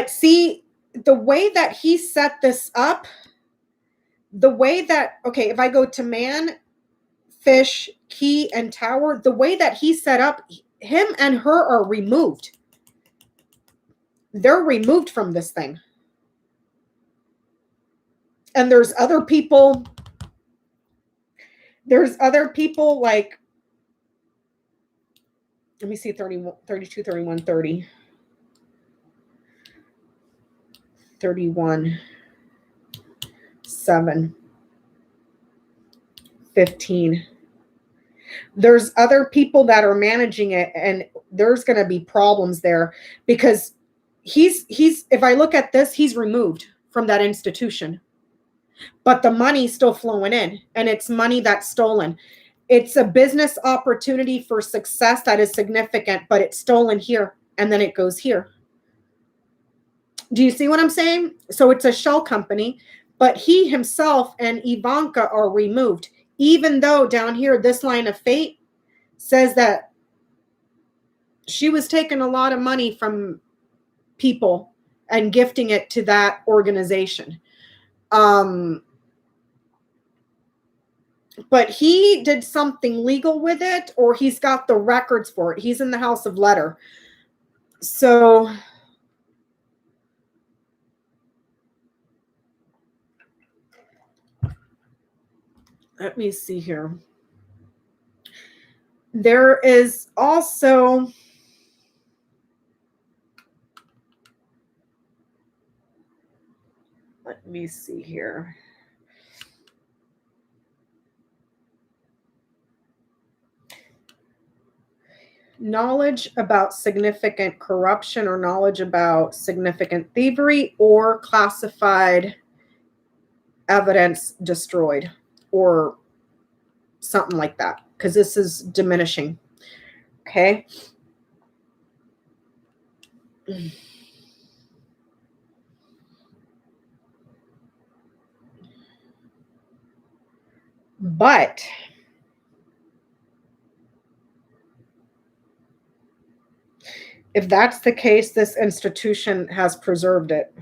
see, the way that he set this up, the way that, okay, if I go to man, fish, key, and tower, the way that he set up, him and her are removed. They're removed from this thing. And there's other people like, let me see, 31, 32, 31, 30, 31, 7, 15. There's other people that are managing it, and there's going to be problems there because he's, if I look at this, he's removed from that institution. But the money's still flowing in, and it's money that's stolen. It's a business opportunity for success that is significant, but it's stolen here, and then it goes here. Do you see what I'm saying? So it's a shell company, but he himself and Ivanka are removed, even though down here, this line of fate says that she was taking a lot of money from people and gifting it to that organization. But he did something legal with it, or he's got the records for it. He's in the House of Letter. So let me see here. There is also, let me see here. Knowledge about significant corruption or knowledge about significant thievery or classified evidence destroyed or something like that, because this is diminishing. Okay. But if that's the case, this institution has preserved it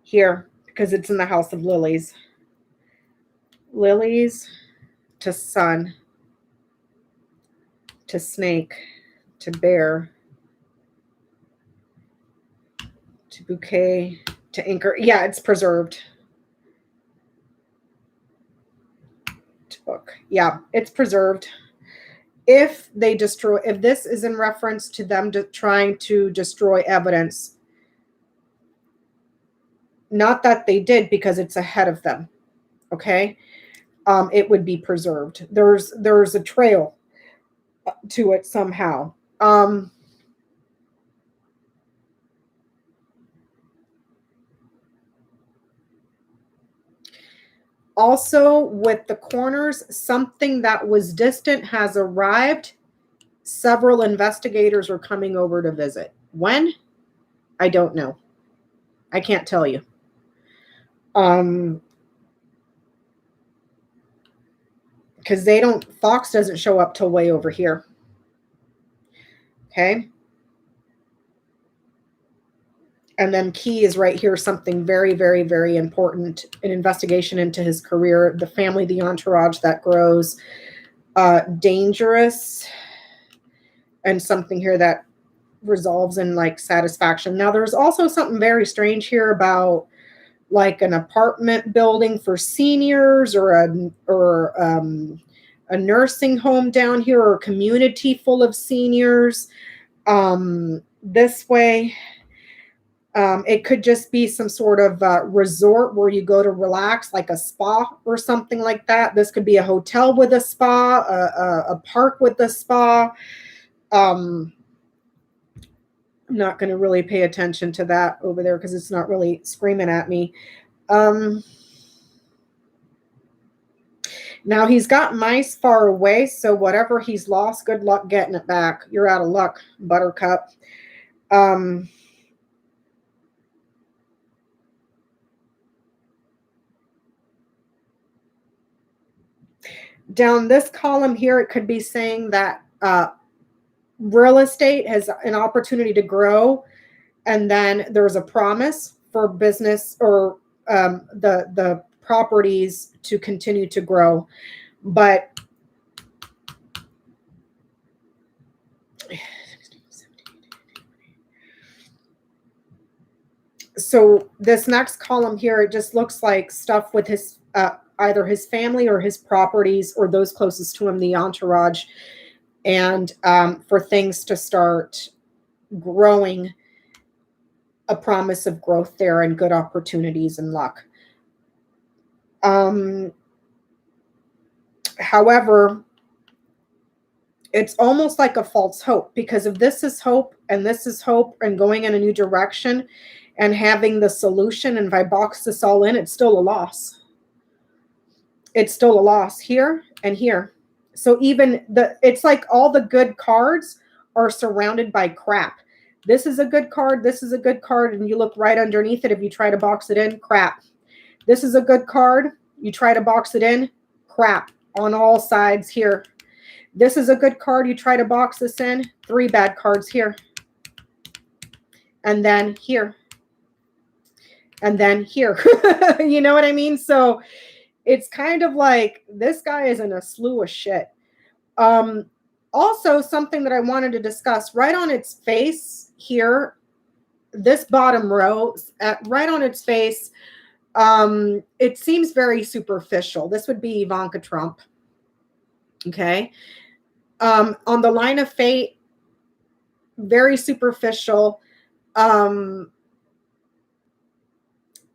here because it's in the House of Lilies. Lilies to sun, to snake, to bear, to bouquet, to anchor. Yeah, it's preserved. To book. Yeah, it's preserved. If they destroy, if this is in reference to them trying to destroy evidence, not that they did because it's ahead of them, okay, it would be preserved. There's a trail to it somehow. Also, with the corners, something that was distant has arrived. Several investigators are coming over to visit. When? I don't know. I can't tell you. Because Fox doesn't show up till way over here. Okay. And then key is right here, something very, very, very important, an investigation into his career, the family, the entourage that grows, dangerous, and something here that resolves in like satisfaction. Now, there's also something very strange here about like an apartment building for seniors or a nursing home down here or a community full of seniors. This way, it could just be some sort of resort where you go to relax, like a spa or something like that. This could be a hotel with a spa, a park with a spa. I'm not going to really pay attention to that over there because it's not really screaming at me. Now he's got mice far away, so whatever he's lost, good luck getting it back. You're out of luck, Buttercup. Down this column here, it could be saying that real estate has an opportunity to grow, and then there's a promise for business or the properties to continue to grow. But so this next column here, it just looks like stuff with his either his family or his properties or those closest to him, the entourage, and for things to start growing, a promise of growth there and good opportunities and luck. However, it's almost like a false hope, because if this is hope and this is hope and going in a new direction and having the solution, and if I box this all in, it's still a loss. It's still a loss here and here. So even it's like all the good cards are surrounded by crap. This is a good card. This is a good card. And you look right underneath it. If you try to box it in, crap. This is a good card. You try to box it in, crap on all sides here. This is a good card. You try to box this in, 3 bad cards here. And then here. And then here. You know what I mean? So it's kind of like this guy is in a slew of shit. Also, something that I wanted to discuss, right on its face here, this bottom row, right on its face, it seems very superficial. This would be Ivanka Trump. Okay. On the line of fate, very superficial.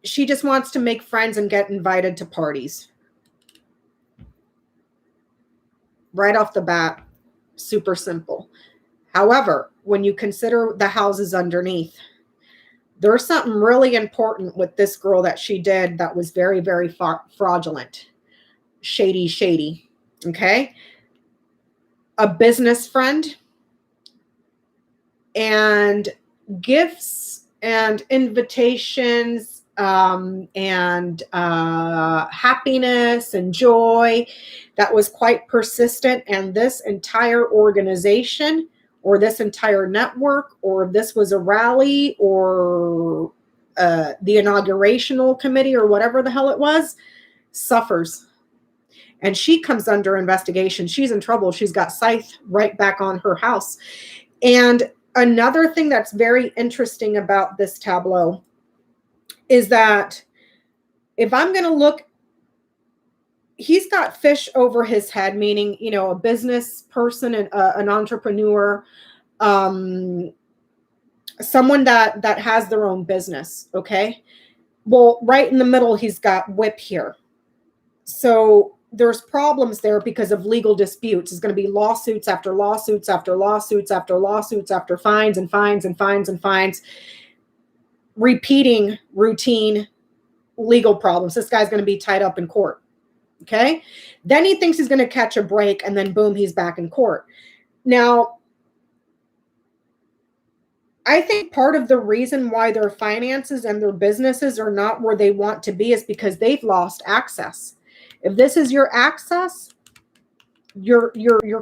She just wants to make friends and get invited to parties. Right off the bat, super simple. However, when you consider the houses underneath, there's something really important with this girl that she did that was very, very fraudulent. Shady. Okay? A business friend and gifts and invitations and happiness and joy that was quite persistent. And this entire organization or this entire network, or if this was a rally or the inaugurational committee or whatever the hell it was, suffers. And she comes under investigation. She's in trouble. She's got scythe right back on her house. And another thing that's very interesting about this tableau is that if I'm going to look, he's got fish over his head, meaning, you know, a business person and an entrepreneur, someone that has their own business. Okay. Well, right in the middle, he's got whip here. So there's problems there because of legal disputes. It's going to be lawsuits after lawsuits after lawsuits after lawsuits after fines and fines and fines and fines. Repeating routine legal problems. This guy's going to be tied up in court. Okay. Then he thinks he's going to catch a break, and then boom, he's back in court. Now, I think part of the reason why their finances and their businesses are not where they want to be is because they've lost access. If this is your access, you're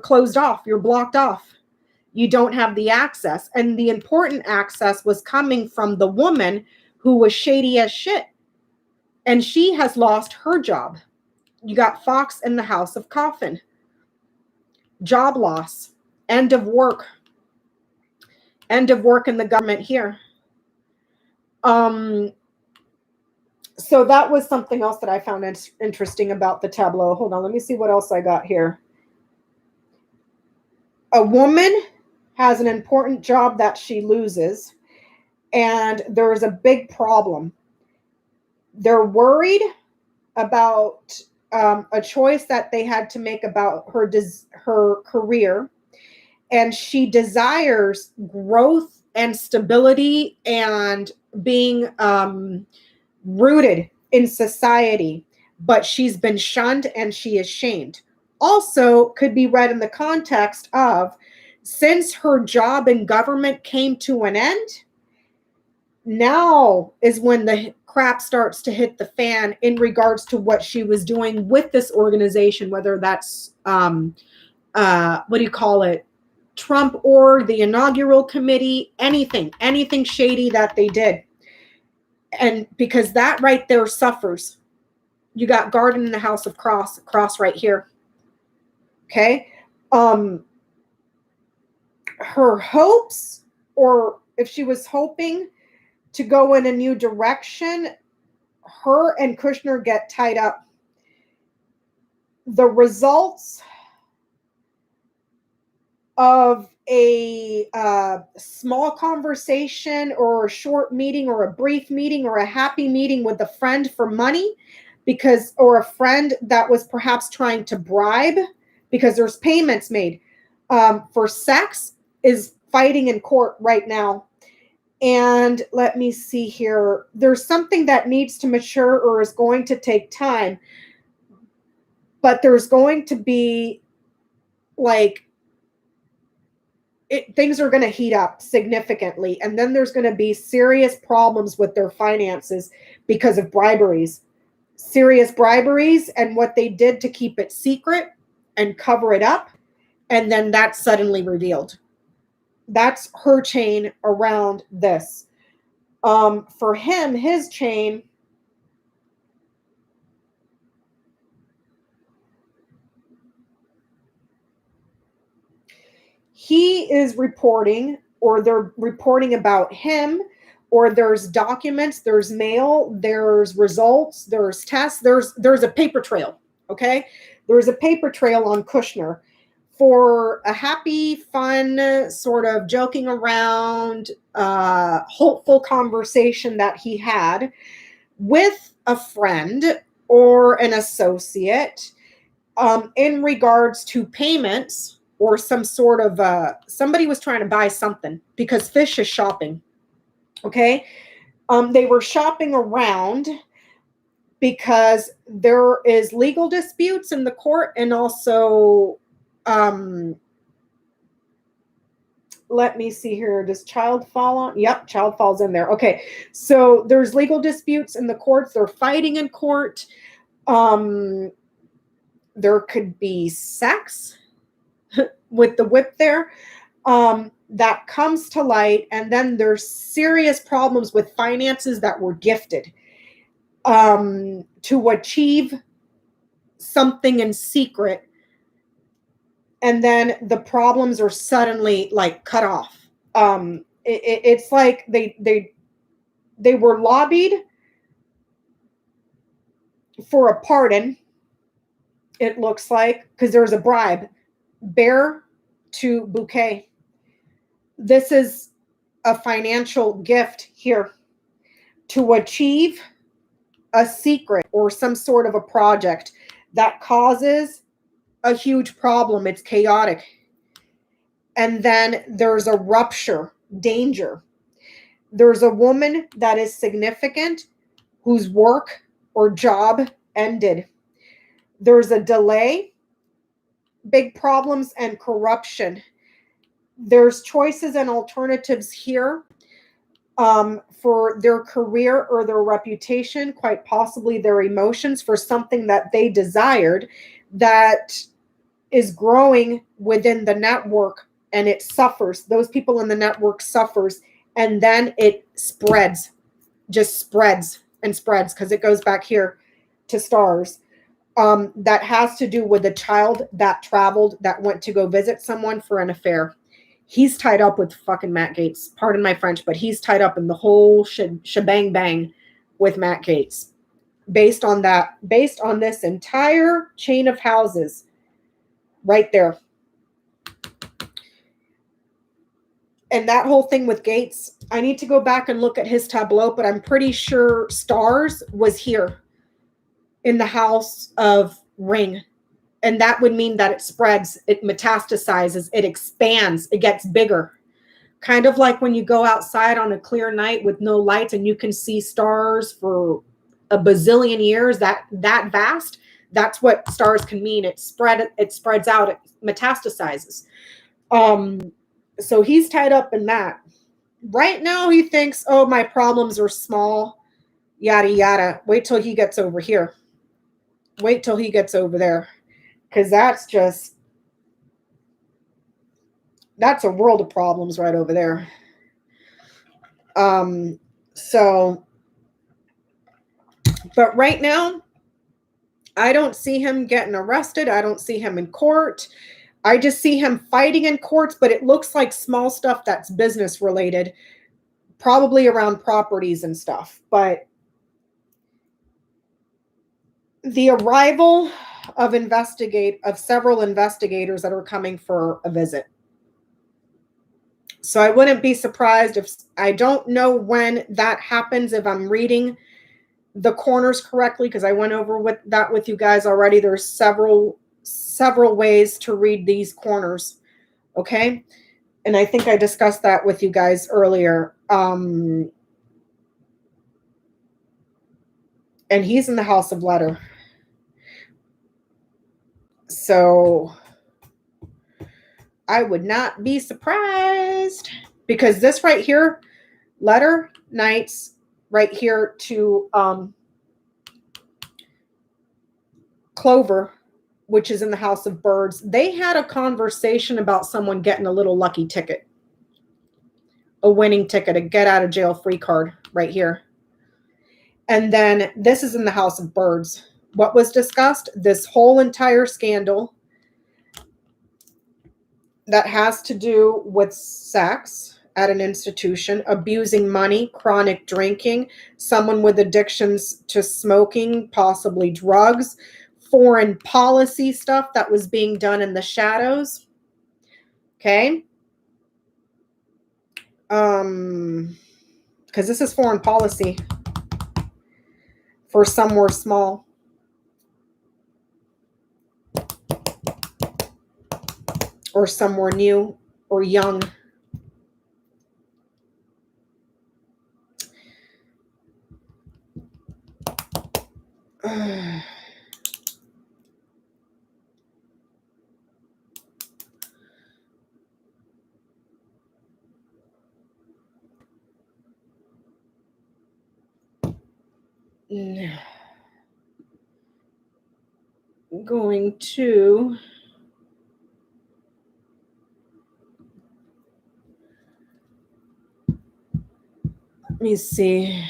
closed off, you're blocked off. You don't have the access. And the important access was coming from the woman who was shady as shit. And she has lost her job. You got Fox in the House of Coffin. Job loss. End of work. End of work in the government here. So that was something else that I found interesting about the tableau. Hold on, let me see what else I got here. A woman has an important job that she loses, and there is a big problem. They're worried about a choice that they had to make about her career, and she desires growth and stability and being rooted in society, but she's been shunned and she is shamed. Also could be read in the context of, since her job in government came to an end, now is when the crap starts to hit the fan in regards to what she was doing with this organization, whether that's, what do you call it? Trump or the inaugural committee, anything shady that they did. And because that right there suffers. You got garden in the house of cross right here. Okay. Her hopes, or if she was hoping to go in a new direction, her and Kushner get tied up. The results of a small conversation or a short meeting or a brief meeting or a happy meeting with a friend for money, because, or a friend that was perhaps trying to bribe, because there's payments made for sex, is fighting in court right now. And let me see here. There's something that needs to mature or is going to take time, but there's going to be like, things are going to heat up significantly. And then there's going to be serious problems with their finances because of briberies. Serious briberies and what they did to keep it secret and cover it up. And then that's suddenly revealed. That's her chain around this. For him, his chain, he is reporting, or they're reporting about him, or there's documents, there's mail, there's results, there's tests, there's a paper trail. Okay. There's a paper trail on Kushner for a happy, fun, sort of joking around, hopeful conversation that he had with a friend or an associate in regards to payments, or some sort of, somebody was trying to buy something because Fish is shopping. Okay. They were shopping around because there is legal disputes in the court, and also, let me see here. Does child fall on? Yep, child falls in there. Okay. So there's legal disputes in the courts. They're fighting in court. There could be sex with the whip there. That comes to light. And then there's serious problems with finances that were gifted to achieve something in secret. And then the problems are suddenly like cut off. It's like they were lobbied for a pardon, it looks like, because there's a bribe. Bear to bouquet. This is a financial gift here to achieve a secret or some sort of a project that causes a huge problem. It's chaotic. And then there's a rupture, danger. There's a woman that is significant whose work or job ended. There's a delay, big problems, and corruption. There's choices and alternatives here for their career or their reputation, quite possibly their emotions for something that they desired that is growing within the network, and it suffers. Those people in the network suffers, and then it spreads, just spreads and spreads, because it goes back here to stars. That has to do with a child that traveled, that went to go visit someone for an affair. He's tied up with fucking Matt Gaetz. Pardon my French, but he's tied up in the whole shebang bang with Matt Gaetz. Based on that, based on this entire chain of houses right there. And that whole thing with Gaetz, I need to go back and look at his tableau, but I'm pretty sure stars was here in the house of Ring. And that would mean that it spreads, it metastasizes, it expands, it gets bigger. Kind of like when you go outside on a clear night with no lights and you can see stars for a bazillion years, that vast, that's what stars can mean. It spreads out, it metastasizes. So he's tied up in that. Right now he thinks, oh, my problems are small, yada, yada. Wait till he gets over here. Wait till he gets over there. Because that's a world of problems right over there. So, but right now, I don't see him getting arrested. I don't see him in court. I just see him fighting in courts, but it looks like small stuff that's business related, probably around properties and stuff. But the arrival of several investigators that are coming for a visit. So I wouldn't be surprised if, I don't know when that happens, if I'm reading the corners correctly, because I went over that with you guys already. There's several ways to read these corners. Okay. And I think I discussed that with you guys earlier. And he's in the house of letter. So I would not be surprised, because this right here, letter, knights, right here to Clover, which is in the house of birds. They had a conversation about someone getting a little lucky ticket, a winning ticket, a get out of jail free card right here. And then this is in the house of birds. What was discussed? This whole entire scandal that has to do with sex at an institution, abusing money, chronic drinking, someone with addictions to smoking, possibly drugs, foreign policy stuff that was being done in the shadows. Okay. Because this is foreign policy for somewhere small. Or somewhere new or young. Going to let me see.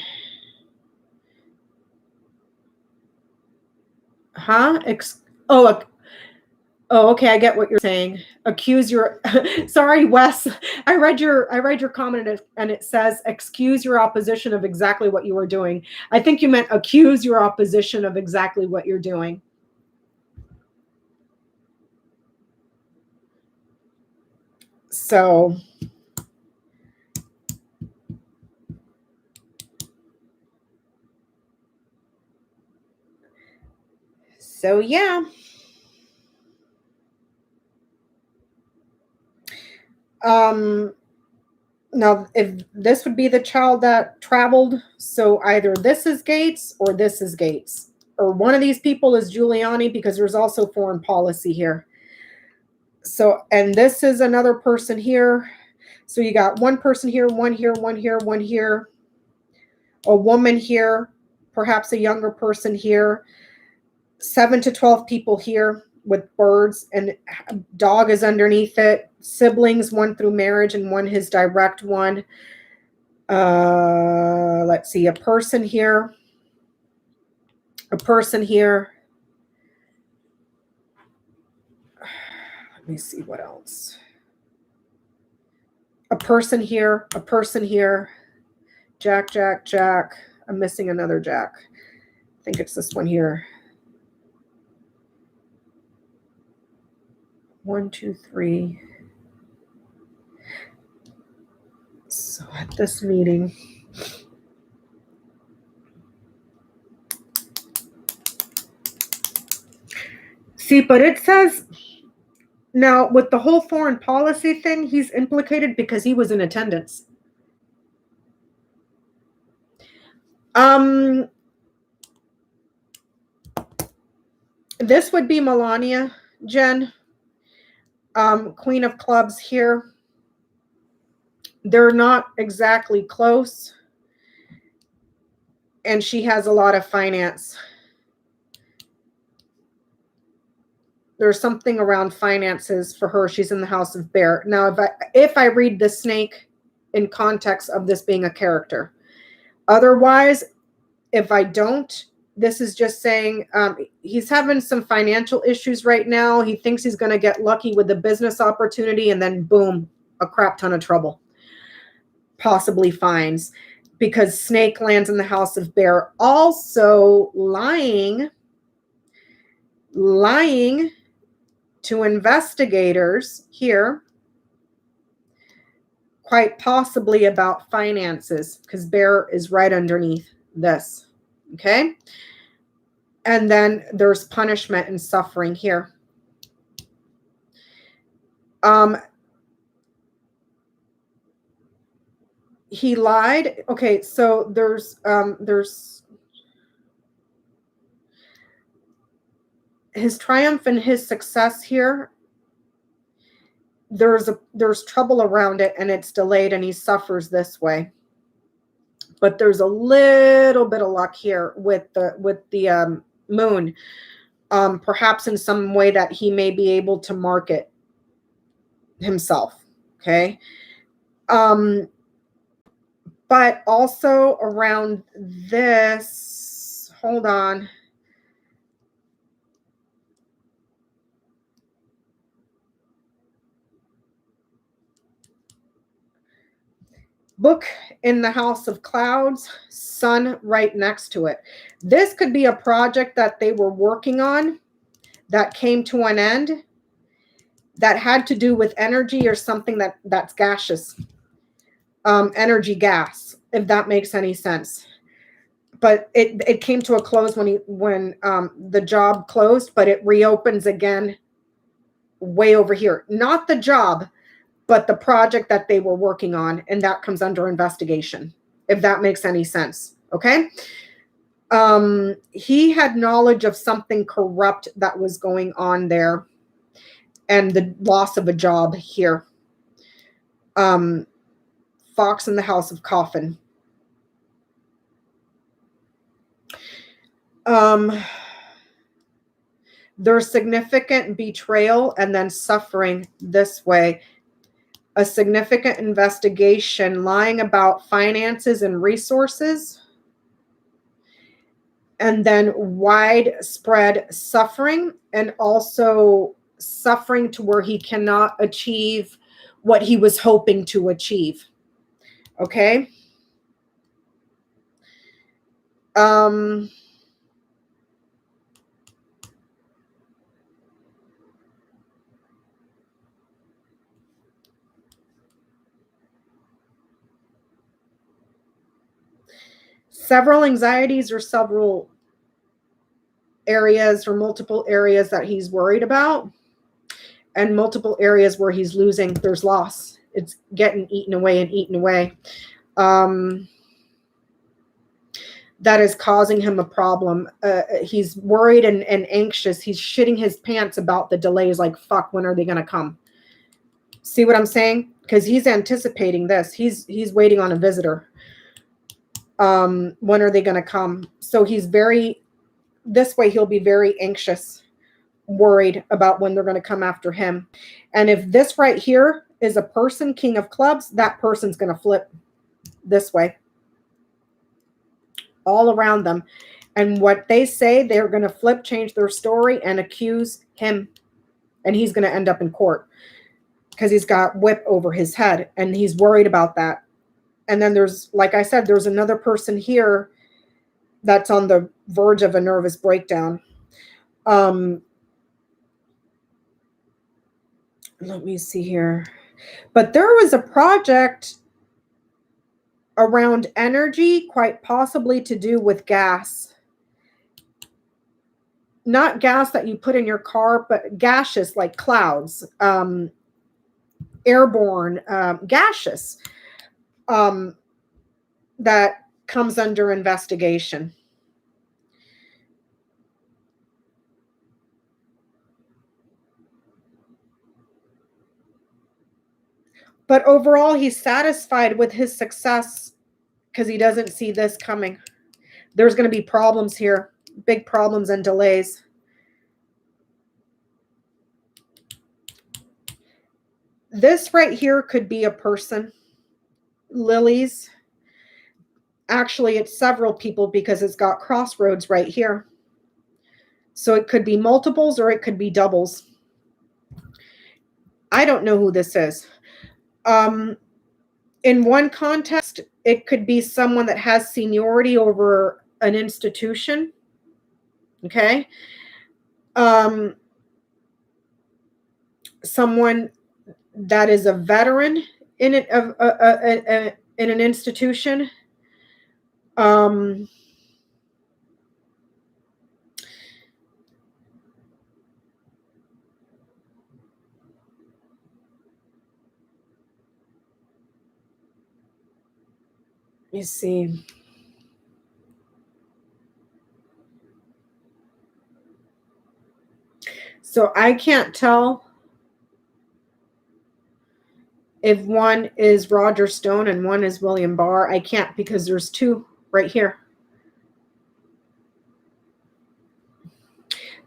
Huh? Oh, okay. I get what you're saying. Accuse your. Sorry, Wes. I read your comment and it says excuse your opposition of exactly what you were doing. I think you meant accuse your opposition of exactly what you're doing. So yeah. Now, if this would be the child that traveled, so either this is Gaetz or this is Gaetz, or one of these people is Giuliani, because there's also foreign policy here. So, and this is another person here. So you got one person here, one here, one here, one here, a woman here, perhaps a younger person here, 7 to 12 people here with birds, and dog is underneath it, siblings, one through marriage and one his direct one. Let's see, a person here, a person here. Let me see what else. A person here, a person here. Jack, Jack, Jack. I'm missing another Jack. I think it's this one here. 1, 2, 3. So at this meeting, see, but it says now with the whole foreign policy thing, he's implicated because he was in attendance. This would be Melania, Jen. Queen of Clubs here. They're not exactly close. And she has a lot of finance. There's something around finances for her. She's in the House of Bear. Now, if I read the snake in context of this being a character. Otherwise, if I don't, this is just saying he's having some financial issues right now. He thinks he's going to get lucky with the business opportunity, and then boom, a crap ton of trouble. Possibly fines, because snake lands in the House of Bear. Also lying to investigators here, quite possibly about finances, because Bear is right underneath this. Okay. And then there's punishment and suffering here. He lied. Okay, so there's his triumph and his success here. There's trouble around it, and it's delayed, and he suffers this way. But there's a little bit of luck here with the moon, perhaps in some way that he may be able to market himself. Okay. But also around this, hold on. Book in the House of Clouds, sun right next to it. This could be a project that they were working on that came to an end, that had to do with energy or something that's gaseous. Energy gas, if that makes any sense. But it came to a close when the job closed, but it reopens again way over here. Not the job, but the project that they were working on, and that comes under investigation, if that makes any sense. Okay. He had knowledge of something corrupt that was going on there, and the loss of a job here. Fox in the House of Coffin. There's significant betrayal and then suffering this way. A significant investigation, lying about finances and resources, and then widespread suffering, and also suffering to where he cannot achieve what he was hoping to achieve. Okay. Several anxieties or several areas or multiple areas that he's worried about, and multiple areas where he's losing. There's loss. It's getting eaten away and eaten away. that is causing him a problem. He's worried and anxious. He's shitting his pants about the delays. Like, fuck, when are they going to come? See what I'm saying? Because he's anticipating this. He's waiting on a visitor. When are they going to come? So he's this way he'll be very anxious, worried about when they're going to come after him. And if this right here is a person, King of Clubs, that person's going to flip this way. All around them. And what they say, they're going to flip, change their story, and accuse him. And he's going to end up in court because he's got whip over his head, and he's worried about that. And then there's, like I said, there's another person here that's on the verge of a nervous breakdown. Let me see here. But there was a project around energy, quite possibly to do with gas. Not gas that you put in your car, but gaseous, like clouds, airborne, gaseous, that comes under investigation. But overall, he's satisfied with his success because he doesn't see this coming. There's going to be problems here, big problems and delays. This right here could be a person. Lilies. Actually, it's several people because it's got crossroads right here. So it could be multiples or it could be doubles. I don't know who this is. In one context, it could be someone that has seniority over an institution. Okay. Someone that is a veteran in it, in an institution. Let me see. So I can't tell if one is Roger Stone and one is William Barr. I can't because there's two right here.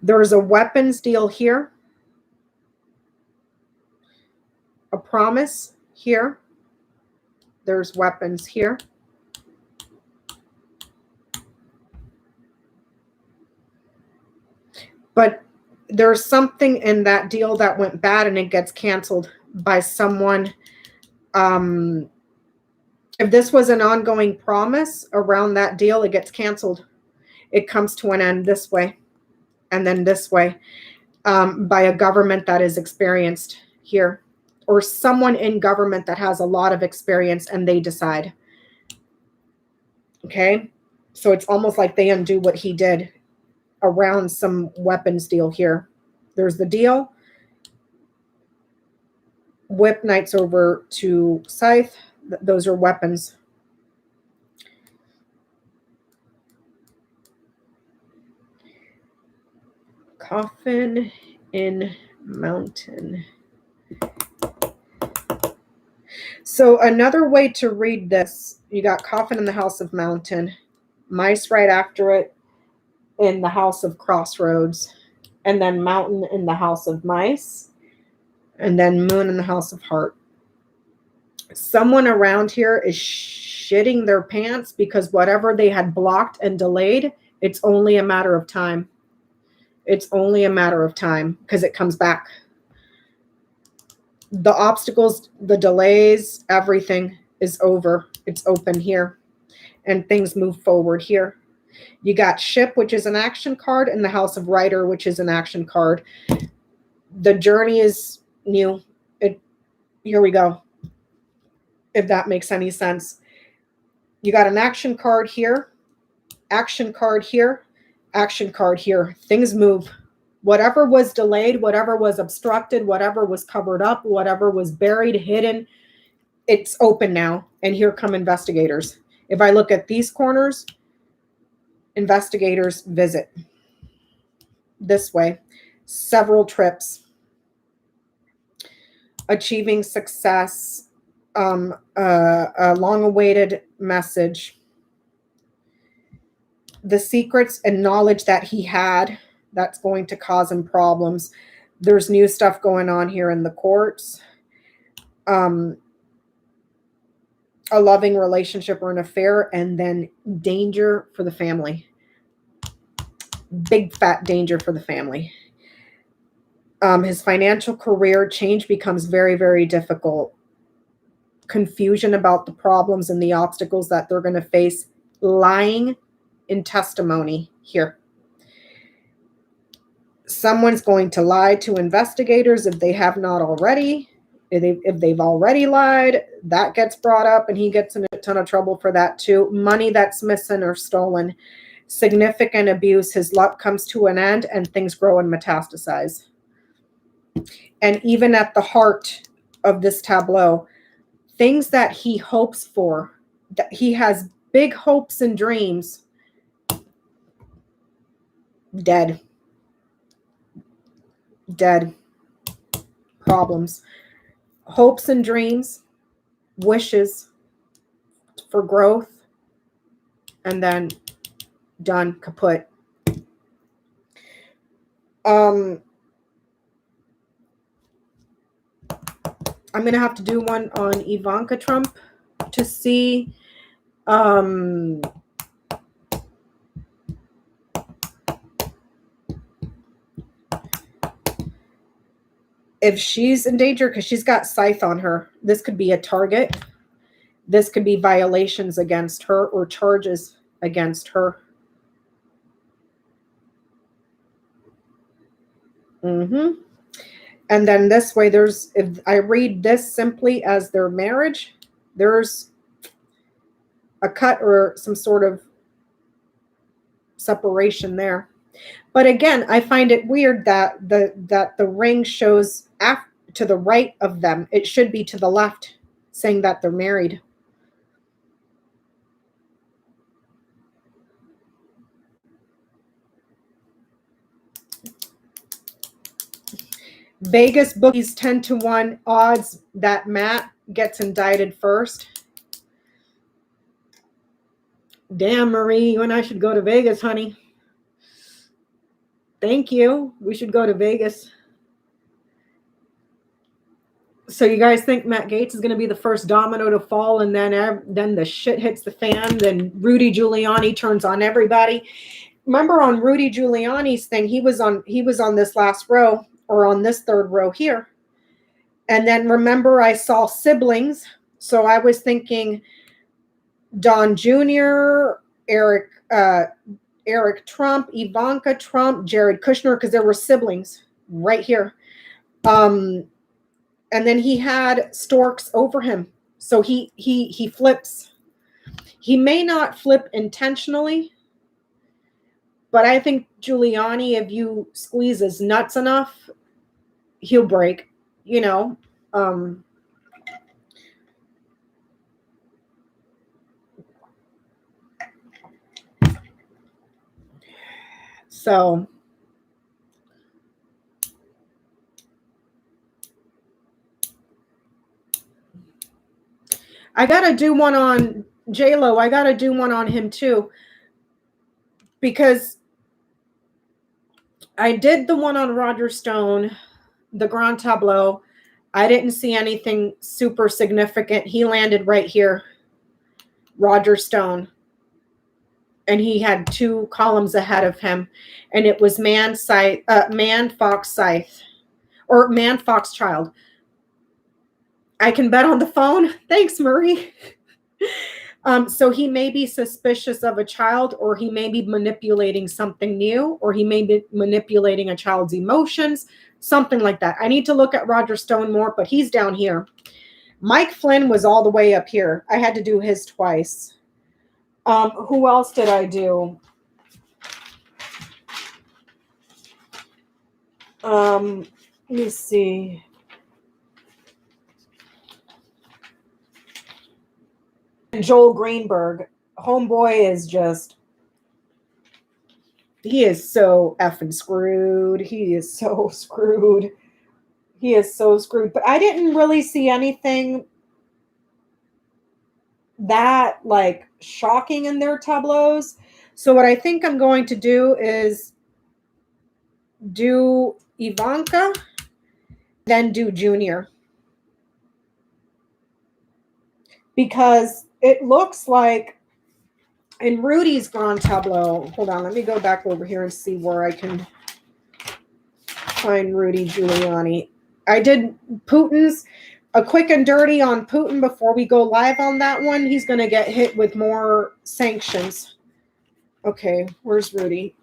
There's a weapons deal here. A promise here. There's weapons here. But there's something in that deal that went bad and it gets canceled by someone. If this was an ongoing promise around that deal, it gets canceled. It comes to an end this way and then this way, by a government that is experienced here, or someone in government that has a lot of experience and they decide. Okay. So it's almost like they undo what he did around some weapons deal here. There's the deal. Whip knights over to scythe. Those are weapons. Coffin in mountain. So another way to read this, you got coffin in the house of mountain, mice right after it in the house of crossroads, and then mountain in the house of mice, and then moon in the house of heart. Someone around here is shitting their pants because whatever they had blocked and delayed, it's only a matter of time. It's only a matter of time because it comes back. The obstacles, the delays, everything is over. It's open here. And things move forward here. You got ship, which is an action card, and the house of writer, which is an action card. The journey is new. Here we go. If that makes any sense. You got an action card here, action card here, action card here. Things move. Whatever was delayed, whatever was obstructed, whatever was covered up, whatever was buried, hidden, it's open now. And here come investigators. If I look at these corners, investigators visit this way, several trips, achieving success, a long-awaited message, the secrets and knowledge that he had that's going to cause him problems. There's new stuff going on here in the courts. A loving relationship or an affair, and then danger for the family. Big fat danger for the family. His financial career change becomes very, very difficult. Confusion about the problems and the obstacles that they're going to face. Lying in testimony here. Someone's going to lie to investigators if they have not already. If they've already lied, that gets brought up and he gets in a ton of trouble for that too. Money that's missing or stolen. Significant abuse. His luck comes to an end and things grow and metastasize. And even at the heart of this tableau, things that he hopes for, that he has big hopes and dreams, dead. Dead. Problems. Hopes and dreams, wishes for growth, and then done, kaput. I'm going to have to do one on Ivanka Trump to see if she's in danger, because she's got scythe on her. This could be a target. This could be violations against her or charges against her. And then this way, if I read this simply as their marriage, there's a cut or some sort of separation there. But again, I find it weird that the ring shows to the right of them. It should be to the left, saying that they're married. Vegas bookies 10-1 odds that Matt gets indicted first. Damn, Marie, you and I should go to Vegas, honey. Thank you. We should go to Vegas. So you guys think Matt Gaetz is going to be the first domino to fall, and then the shit hits the fan, then Rudy Giuliani turns on everybody? Remember on Rudy Giuliani's thing, he was on this last row, or on this third row here. And then remember, I saw siblings. So I was thinking Don Jr., Eric Trump, Ivanka Trump, Jared Kushner, because there were siblings right here. And then he had storks over him. So he flips. He may not flip intentionally, but I think Giuliani, if you squeeze his nuts enough, he'll break, So I got to do one on J-Lo. I got to do one on him too, because I did the one on Roger Stone, the Grand Tableau. I didn't see anything super significant. He landed right here, Roger Stone. And he had 2 columns ahead of him. And it was man, fox, scythe. Or man, fox, child. I can bet on the phone. Thanks, Murray. So he may be suspicious of a child, or he may be manipulating something new, or he may be manipulating a child's emotions, something like that. I need to look at Roger Stone more, but he's down here. Mike Flynn was all the way up here. I had to do his twice. Who else did I do? Let me see. Joel Greenberg. Homeboy is just He is so effing screwed. He is so screwed. He is so screwed. But I didn't really see anything that like shocking in their tableaus. So what I think I'm going to do is do Ivanka, then do Junior. Because it looks like in Rudy's grand tableau, hold on, let me go back over here and see where I can find Rudy Giuliani. I did Putin's, a quick and dirty on Putin before we go live on that one. He's going to get hit with more sanctions. Okay, where's Rudy?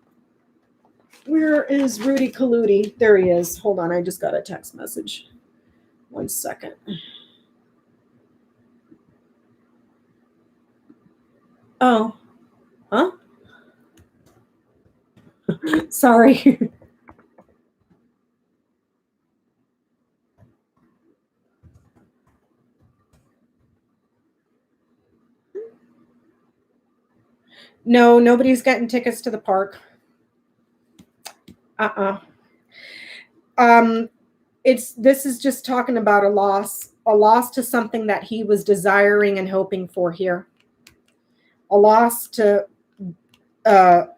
Where is Rudy Kaludi? There he is. Hold on, I just got a text message. 1 second. Oh, huh? Sorry. No, nobody's getting tickets to the park. This is just talking about a loss to something that he was desiring and hoping for here. A loss to a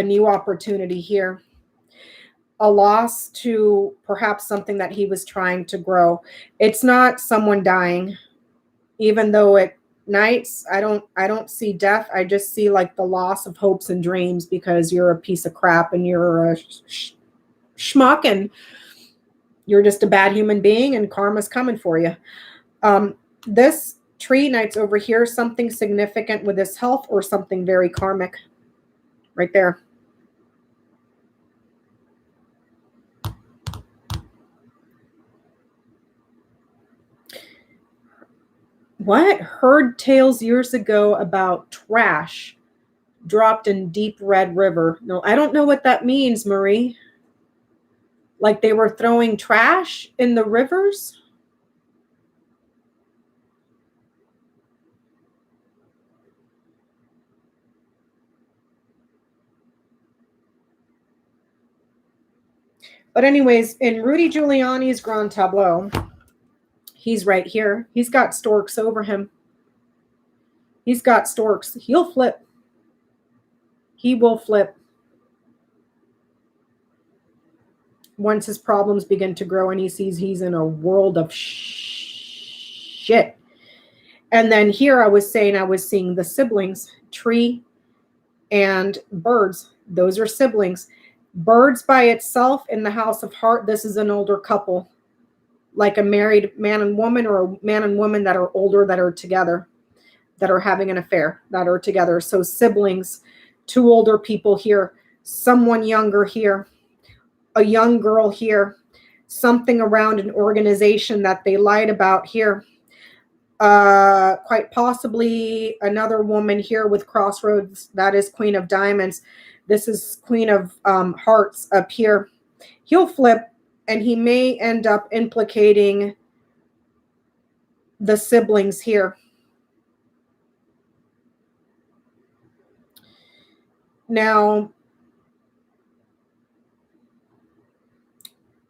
new opportunity here. A loss to perhaps something that he was trying to grow. It's not someone dying, even though at nights I don't see death. I just see like the loss of hopes and dreams because you're a piece of crap and you're a schmuck and you're just a bad human being and karma's coming for you. This tree nights over here, something significant with his health or something very karmic right there. What? Heard tales years ago about trash dropped in deep red river. No, I don't know what that means, Marie. Like they were throwing trash in the rivers? But anyways, in Rudy Giuliani's grand tableau, he's right here. He's got storks over him. He's got storks. He'll flip. He will flip. Once his problems begin to grow and he sees he's in a world of shit. And then here I was seeing the siblings, tree and birds. Those are siblings. Birds by itself in the house of heart. This is an older couple, like a married man and woman or a man and woman that are older, that are together, that are having an affair, that are together. So siblings, two older people here, someone younger here, a young girl here, something around an organization that they lied about here. Quite possibly another woman here with crossroads. That is Queen of Diamonds. This is Queen of Hearts up here. He'll flip and he may end up implicating the siblings here. Now,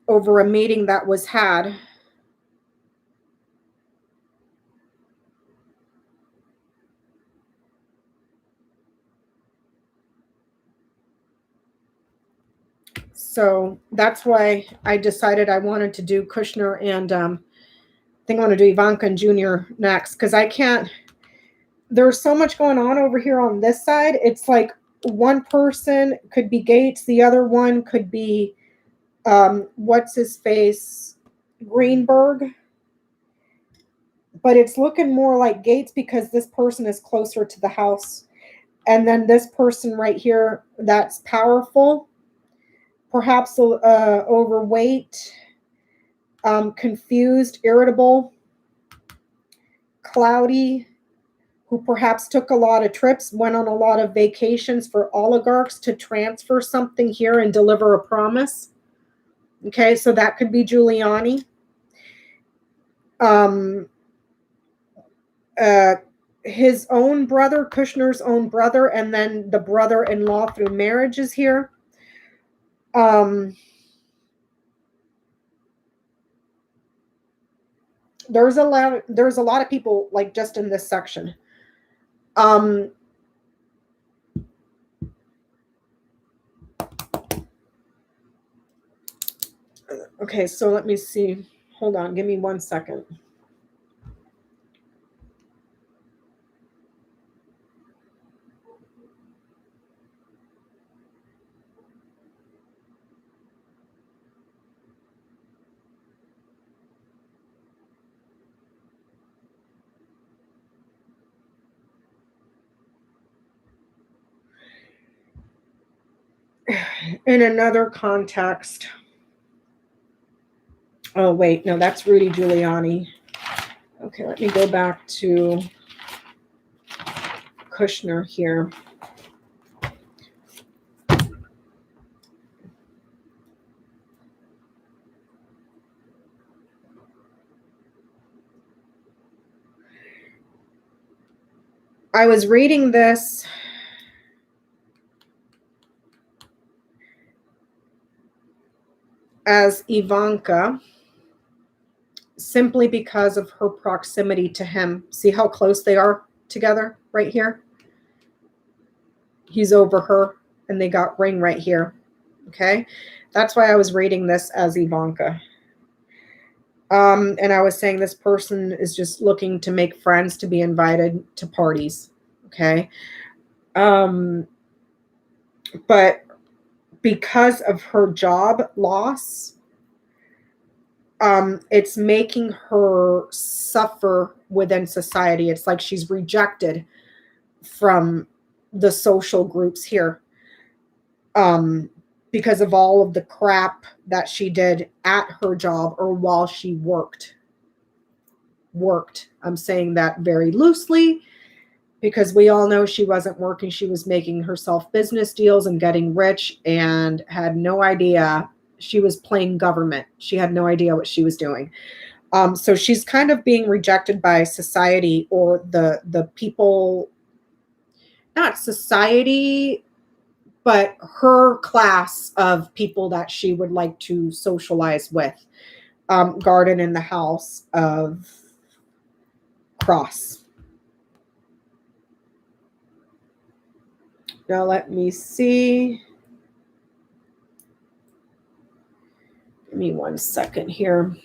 over a meeting that was had, so that's why I decided I wanted to do Kushner and I think I want to do Ivanka and Junior next because I can't. There's so much going on over here on this side. It's like one person could be Gates, the other one could be what's his face, Greenberg. But it's looking more like Gates because this person is closer to the house. And then this person right here that's powerful, perhaps overweight, confused, irritable, cloudy, who perhaps took a lot of trips, went on a lot of vacations for oligarchs to transfer something here and deliver a promise. Okay, so that could be Giuliani. his own brother, Kushner's own brother, and then the brother-in-law through marriage is here. There's a lot of people like just in this section. Okay, so let me see. Hold on, give me 1 second. In another context. Oh, wait, no, that's Rudy Giuliani. Okay, let me go back to Kushner here. I was reading this as Ivanka simply because of her proximity to him. See how close they are together right here? He's over her and they got ring right here. Okay, that's why I was reading this as Ivanka. And I was saying this person is just looking to make friends, to be invited to parties. Okay. But because of her job loss, it's making her suffer within society. It's like she's rejected from the social groups here. Because of all of the crap that she did at her job or while she worked. I'm saying that very loosely because we all know she wasn't working. She was making herself business deals and getting rich and had no idea. She was playing government. She had no idea what she was doing. So she's kind of being rejected by society or the people, not society, but her class of people that she would like to socialize with. Garden in the house of Cross. Now let me see. Give me 1 second here.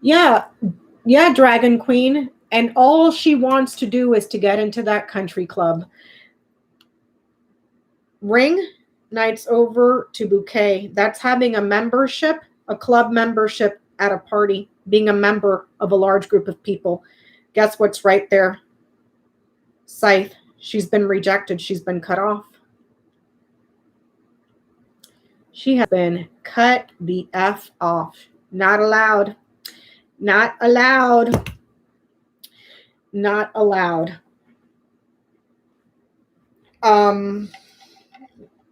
Yeah, Dragon Queen. And all she wants to do is to get into that country club. Ring, nights over to bouquet. That's having a membership, a club membership at a party, being a member of a large group of people. Guess what's right there? Scythe. She's been rejected. She's been cut off. She has been cut the F off. Not allowed. Not allowed. Not allowed.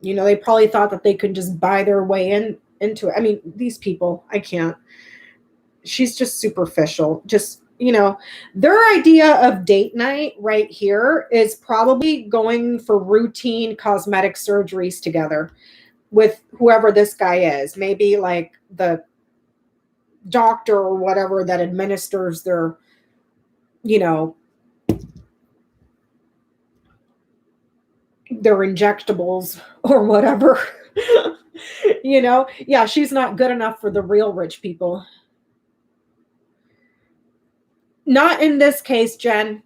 They probably thought that they could just buy their way into it. I mean, these people, I can't. She's just superficial. Just, their idea of date night right here is probably going for routine cosmetic surgeries together with whoever this guy is. Maybe like the doctor or whatever that administers their, their injectables or whatever. Yeah, she's not good enough for the real rich people. Not in this case, Jen,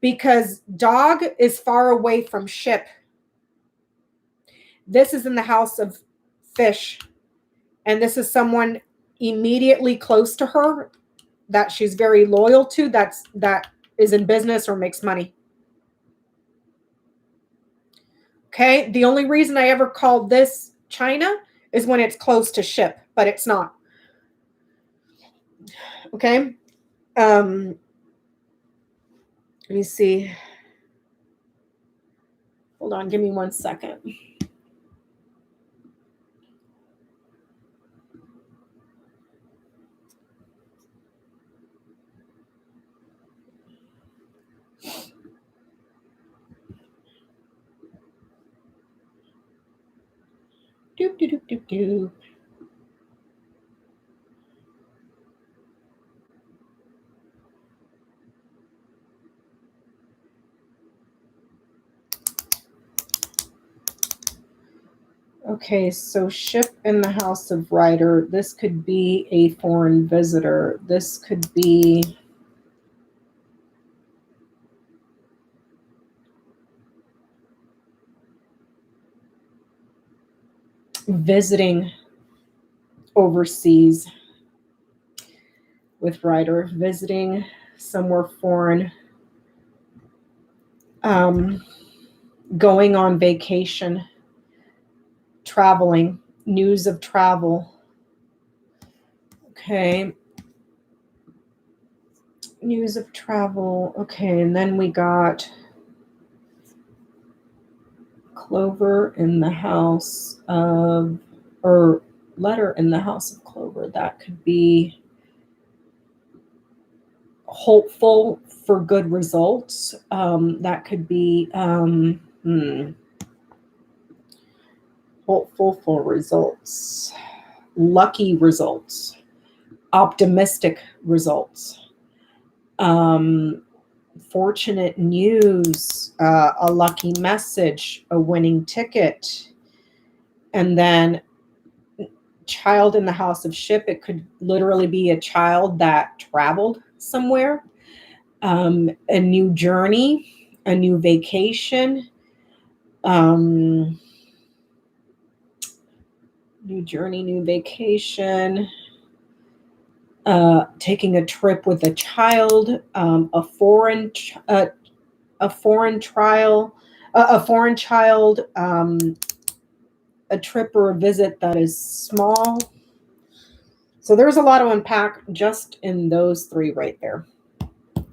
because dog is far away from ship. This is in the house of fish, and this is someone immediately close to her that she's very loyal to, that is in business or makes money. Okay, the only reason I ever called this China is when it's close to ship, but it's not. Okay. Let me see. Hold on, give me 1 second. Okay, so ship in the house of writer. This could be a foreign visitor. This could be visiting overseas with writer, visiting somewhere foreign, going on vacation, traveling, news of travel. Okay. News of travel. Okay, and then we got Clover in the house of, or letter in the house of Clover. That could be hopeful for good results. That could be hopeful for results, lucky results, optimistic results, fortunate news, a lucky message, a winning ticket, and then child in the house of ship. It could literally be a child that traveled somewhere, a new journey, a new vacation, new journey, new vacation, taking a trip with a child, a foreign child, a trip or a visit that is small. So there's a lot to unpack just in those three right there. Let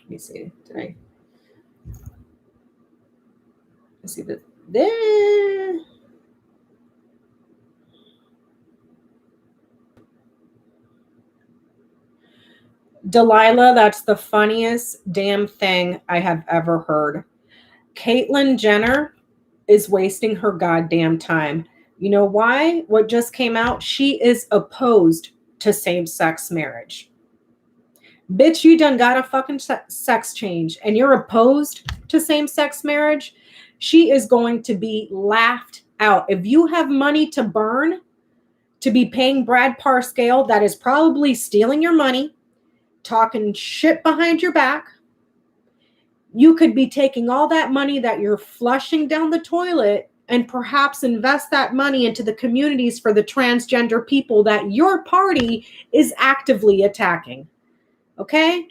me see. Did I see that there? Delilah, that's the funniest damn thing I have ever heard. Caitlyn Jenner is wasting her goddamn time. You know why? What just came out? She is opposed to same-sex marriage. Bitch, you done got a fucking sex change and you're opposed to same-sex marriage? She is going to be laughed out. If you have money to burn, to be paying Brad Parscale, that is probably stealing your money, talking shit behind your back, you could be taking all that money that you're flushing down the toilet and perhaps invest that money into the communities for the transgender people that your party is actively attacking. Okay?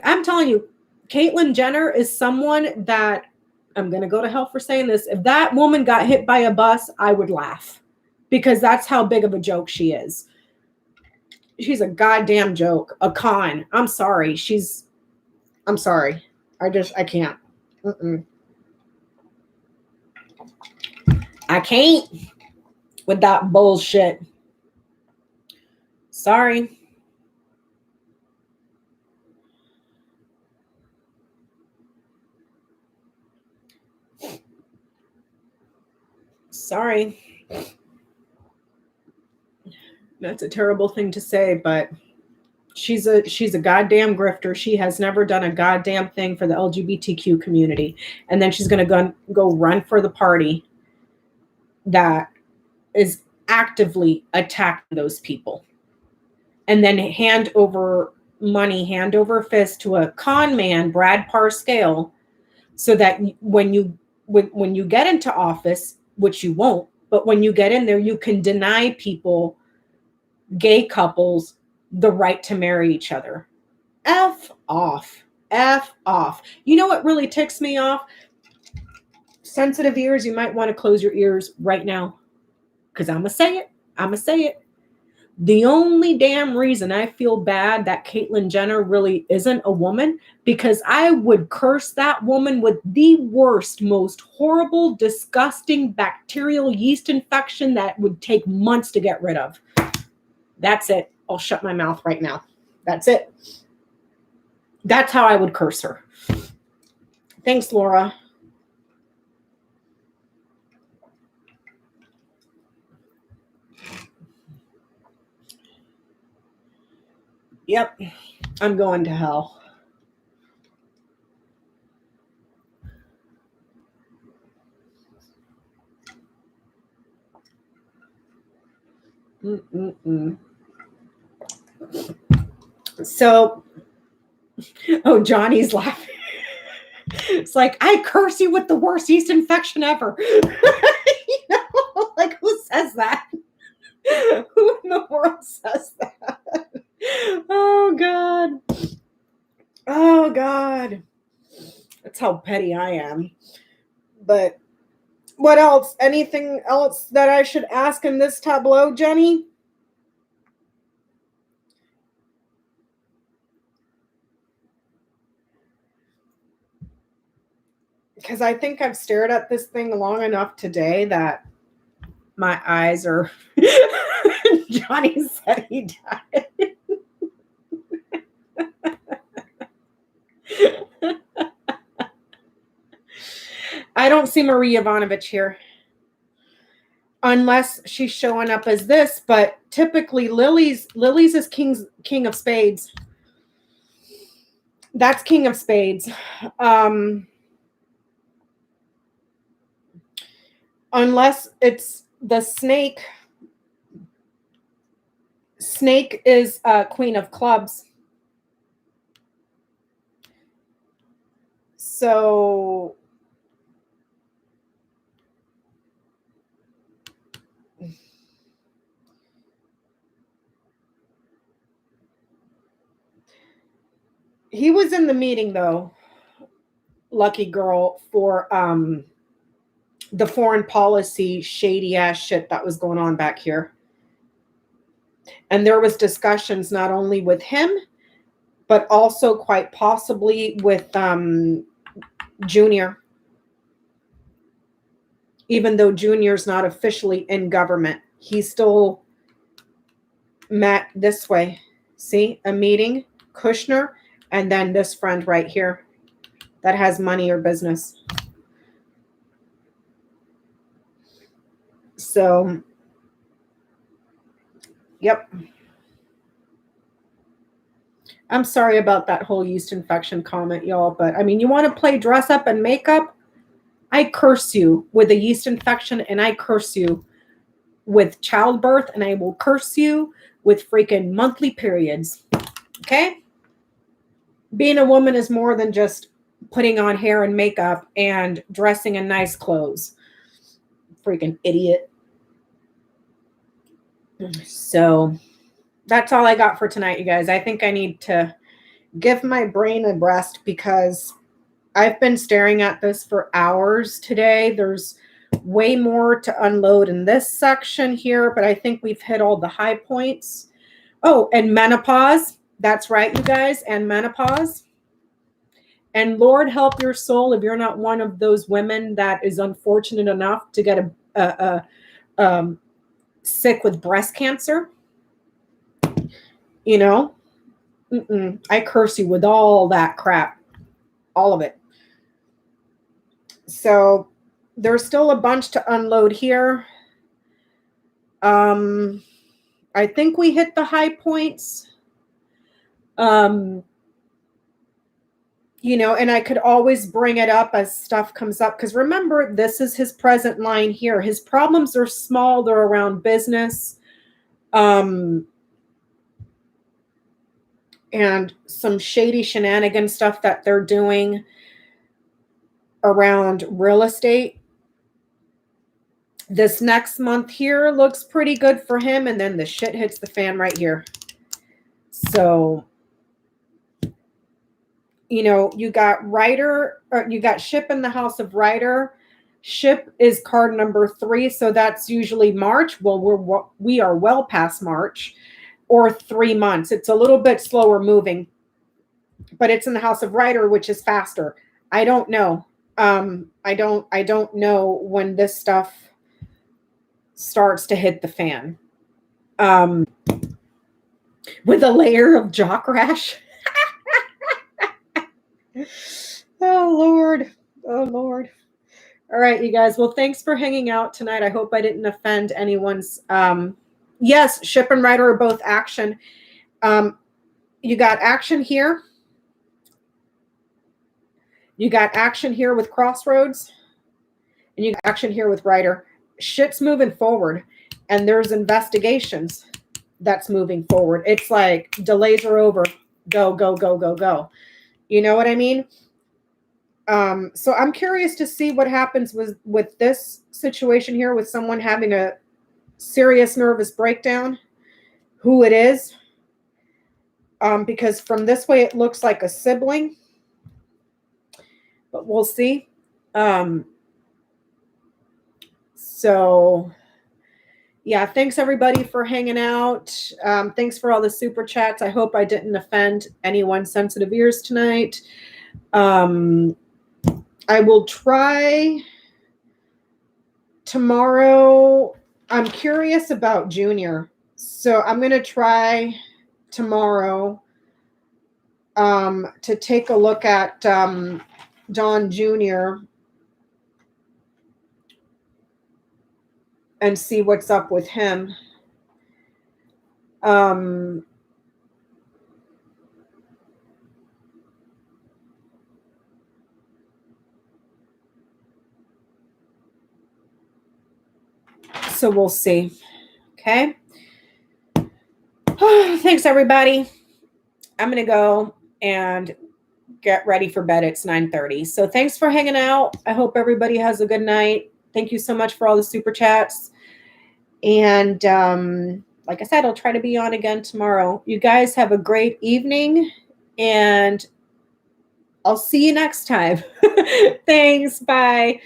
I'm telling you, Caitlyn Jenner is someone that, I'm going to go to hell for saying this. If that woman got hit by a bus, I would laugh because that's how big of a joke she is. She's a goddamn joke, a con. I'm sorry. I'm sorry. I can't. I can't with that bullshit. Sorry. Sorry. That's a terrible thing to say, but she's a goddamn grifter. She has never done a goddamn thing for the LGBTQ community. And then she's going to go run for the party that is actively attacking those people. And then hand over money, hand over fist to a con man, Brad Parscale, so that when you get into office, which you won't, but when you get in there, you can deny people, gay couples, the right to marry each other. F off. F off. You know what really ticks me off? Sensitive ears, you might want to close your ears right now. Because I'm going to say it. The only damn reason I feel bad that Caitlyn Jenner really isn't a woman, because I would curse that woman with the worst, most horrible, disgusting bacterial yeast infection that would take months to get rid of. That's it. I'll shut my mouth right now. That's it. That's how I would curse her. Thanks, Laura. Yep. I'm going to hell. So, oh, Johnny's laughing. It's like, I curse you with the worst yeast infection ever. Like, who says that? Who in the world says that? Oh, God. Oh, God. That's how petty I am. But what else? Anything else that I should ask in this tableau, Jenny? Because I think I've stared at this thing long enough today that my eyes are. Johnny said he died. I don't see Marie Ivanovich here. Unless she's showing up as this, but typically Lily's is king of spades. That's king of spades. Unless it's the snake. Snake is queen of clubs. So he was in the meeting though, lucky girl, for the foreign policy shady ass shit that was going on back here. And there was discussions not only with him, but also quite possibly with Junior. Even though Junior's not officially in government, he's still met this way. See, a meeting, Kushner, and then this friend right here that has money or business. So, yep. I'm sorry about that whole yeast infection comment, y'all, but I mean, you want to play dress up and makeup? I curse you with a yeast infection, and I curse you with childbirth, and I will curse you with freaking monthly periods. Okay? Being a woman is more than just putting on hair and makeup and dressing in nice clothes. Freaking idiot. So that's all I got for tonight, you guys. I think I need to give my brain a rest because I've been staring at this for hours today. There's way more to unload in this section here, but I think we've hit all the high points. Oh, and menopause. That's right, you guys, and menopause. And Lord help your soul if you're not one of those women that is unfortunate enough to get sick with breast cancer. You know, I curse you with all that crap, all of it. So there's still a bunch to unload here. I think we hit the high points. You know, and I could always bring it up as stuff comes up. Because remember, this is his present line here. His problems are small. They're around business. And some shady shenanigan stuff that they're doing around real estate. This next month here looks pretty good for him. And then the shit hits the fan right here. So, you know, you got Rider, or you got Ship in the house of Rider. Ship is card number 3. So that's usually March. Well, we are well past March, or 3 months. It's a little bit slower moving, but it's in the house of Rider, which is faster. I don't know. I don't know when this stuff starts to hit the fan. With a layer of jock rash. Oh, Lord. Oh, Lord. All right, you guys. Well, thanks for hanging out tonight. I hope I didn't offend anyone's. Yes, Ship and Rider are both action. You got action here. You got action here with Crossroads. And you got action here with Rider. Shit's moving forward. And there's investigations that's moving forward. It's like delays are over. Go, go, go, go, go. You know what I mean? So I'm curious to see what happens with this situation here with someone having a serious nervous breakdown, who it is. Because from this way, it looks like a sibling, but we'll see. So yeah, thanks everybody for hanging out. Thanks for all the super chats. I hope I didn't offend anyone's sensitive ears tonight. I will try tomorrow. I'm curious about Junior. So I'm going to try tomorrow to take a look at Don Jr. and see what's up with him. So we'll see. Okay. Thanks, everybody. I'm going to go and get ready for bed. It's 9:30. So thanks for hanging out. I hope everybody has a good night. Thank you so much for all the super chats. And like I said, I'll try to be on again tomorrow. You guys have a great evening, and I'll see you next time. Thanks. Bye.